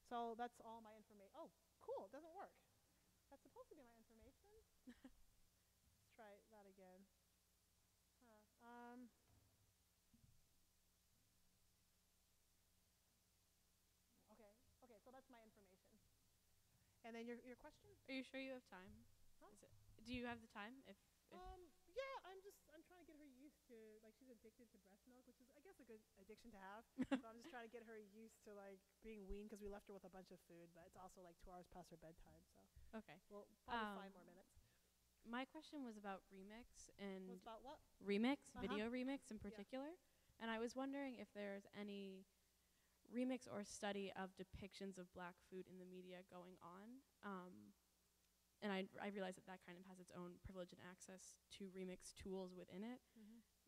So that's all my information. Oh, cool, it doesn't work. That's supposed to be my information. Let's try that again. Okay, so that's my information. And then your question? Are you sure you have time? Huh? Do you have the time? If yeah, I'm trying to get her used to, like, she's addicted to breast milk, which is, I guess, a good addiction to have. So I'm just trying to get her used to, like, being weaned, because we left her with a bunch of food, but it's also like 2 hours past her bedtime, so. Okay. Well, probably 5 more minutes. My question was about remix and Was about what? Remix, video remix in particular. Yeah. And I was wondering if there's any remix or study of depictions of black food in the media going on. And I realize that kind of has its own privilege and access to remix tools within it.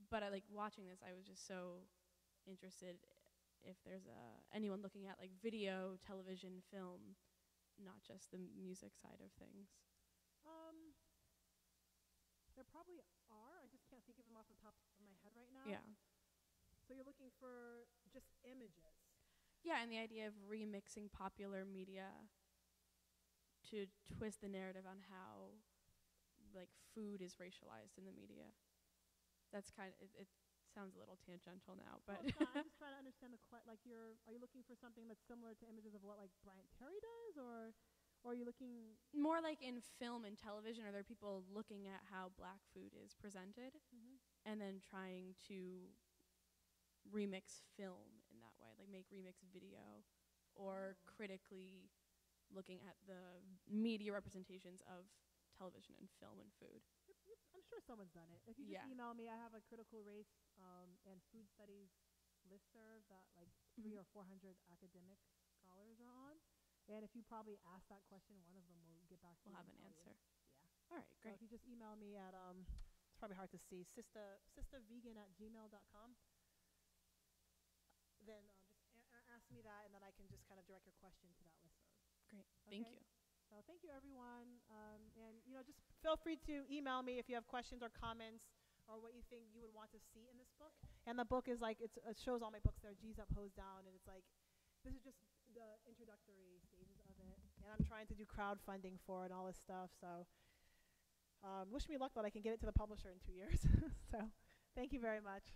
But I like watching this, I was just so interested if there's anyone looking at like video, television, film, not just the music side of things. There probably are. I just can't think of them off the top of my head right now. Yeah. So you're looking for just images. Yeah, and the idea of remixing popular media to twist the narrative on how, like, food is racialized in the media. That's kind of, it sounds a little tangential now, but. No, I'm just trying to understand are you looking for something that's similar to images of what, like, Bryant Terry does, or are you looking? More like in film and television, are there people looking at how black food is presented and then trying to remix film in that way, like make remix video, or critically looking at the media representations of television and film and food. I'm sure someone's done it. If you just email me, I have a critical race and food studies listserv that like 300 or 400 academic callers are on. And if you probably ask that question, one of them will get back to you. We'll have and an tell you. answer. Yeah. All right, So great. if you just email me at, it's probably hard to see, sistahvegan@gmail.com. Then just ask me that, and then I can just kind of direct your question to that listserv. Great. Thank Okay? you. So thank you, everyone. And, just feel free to email me if you have questions or comments or what you think you would want to see in this book. And the book is like, it shows all my books there, G's up, Hose down, and it's like, this is just the introductory stages of it. And I'm trying to do crowdfunding for it and all this stuff. So wish me luck that I can get it to the publisher in 2 years. So thank you very much.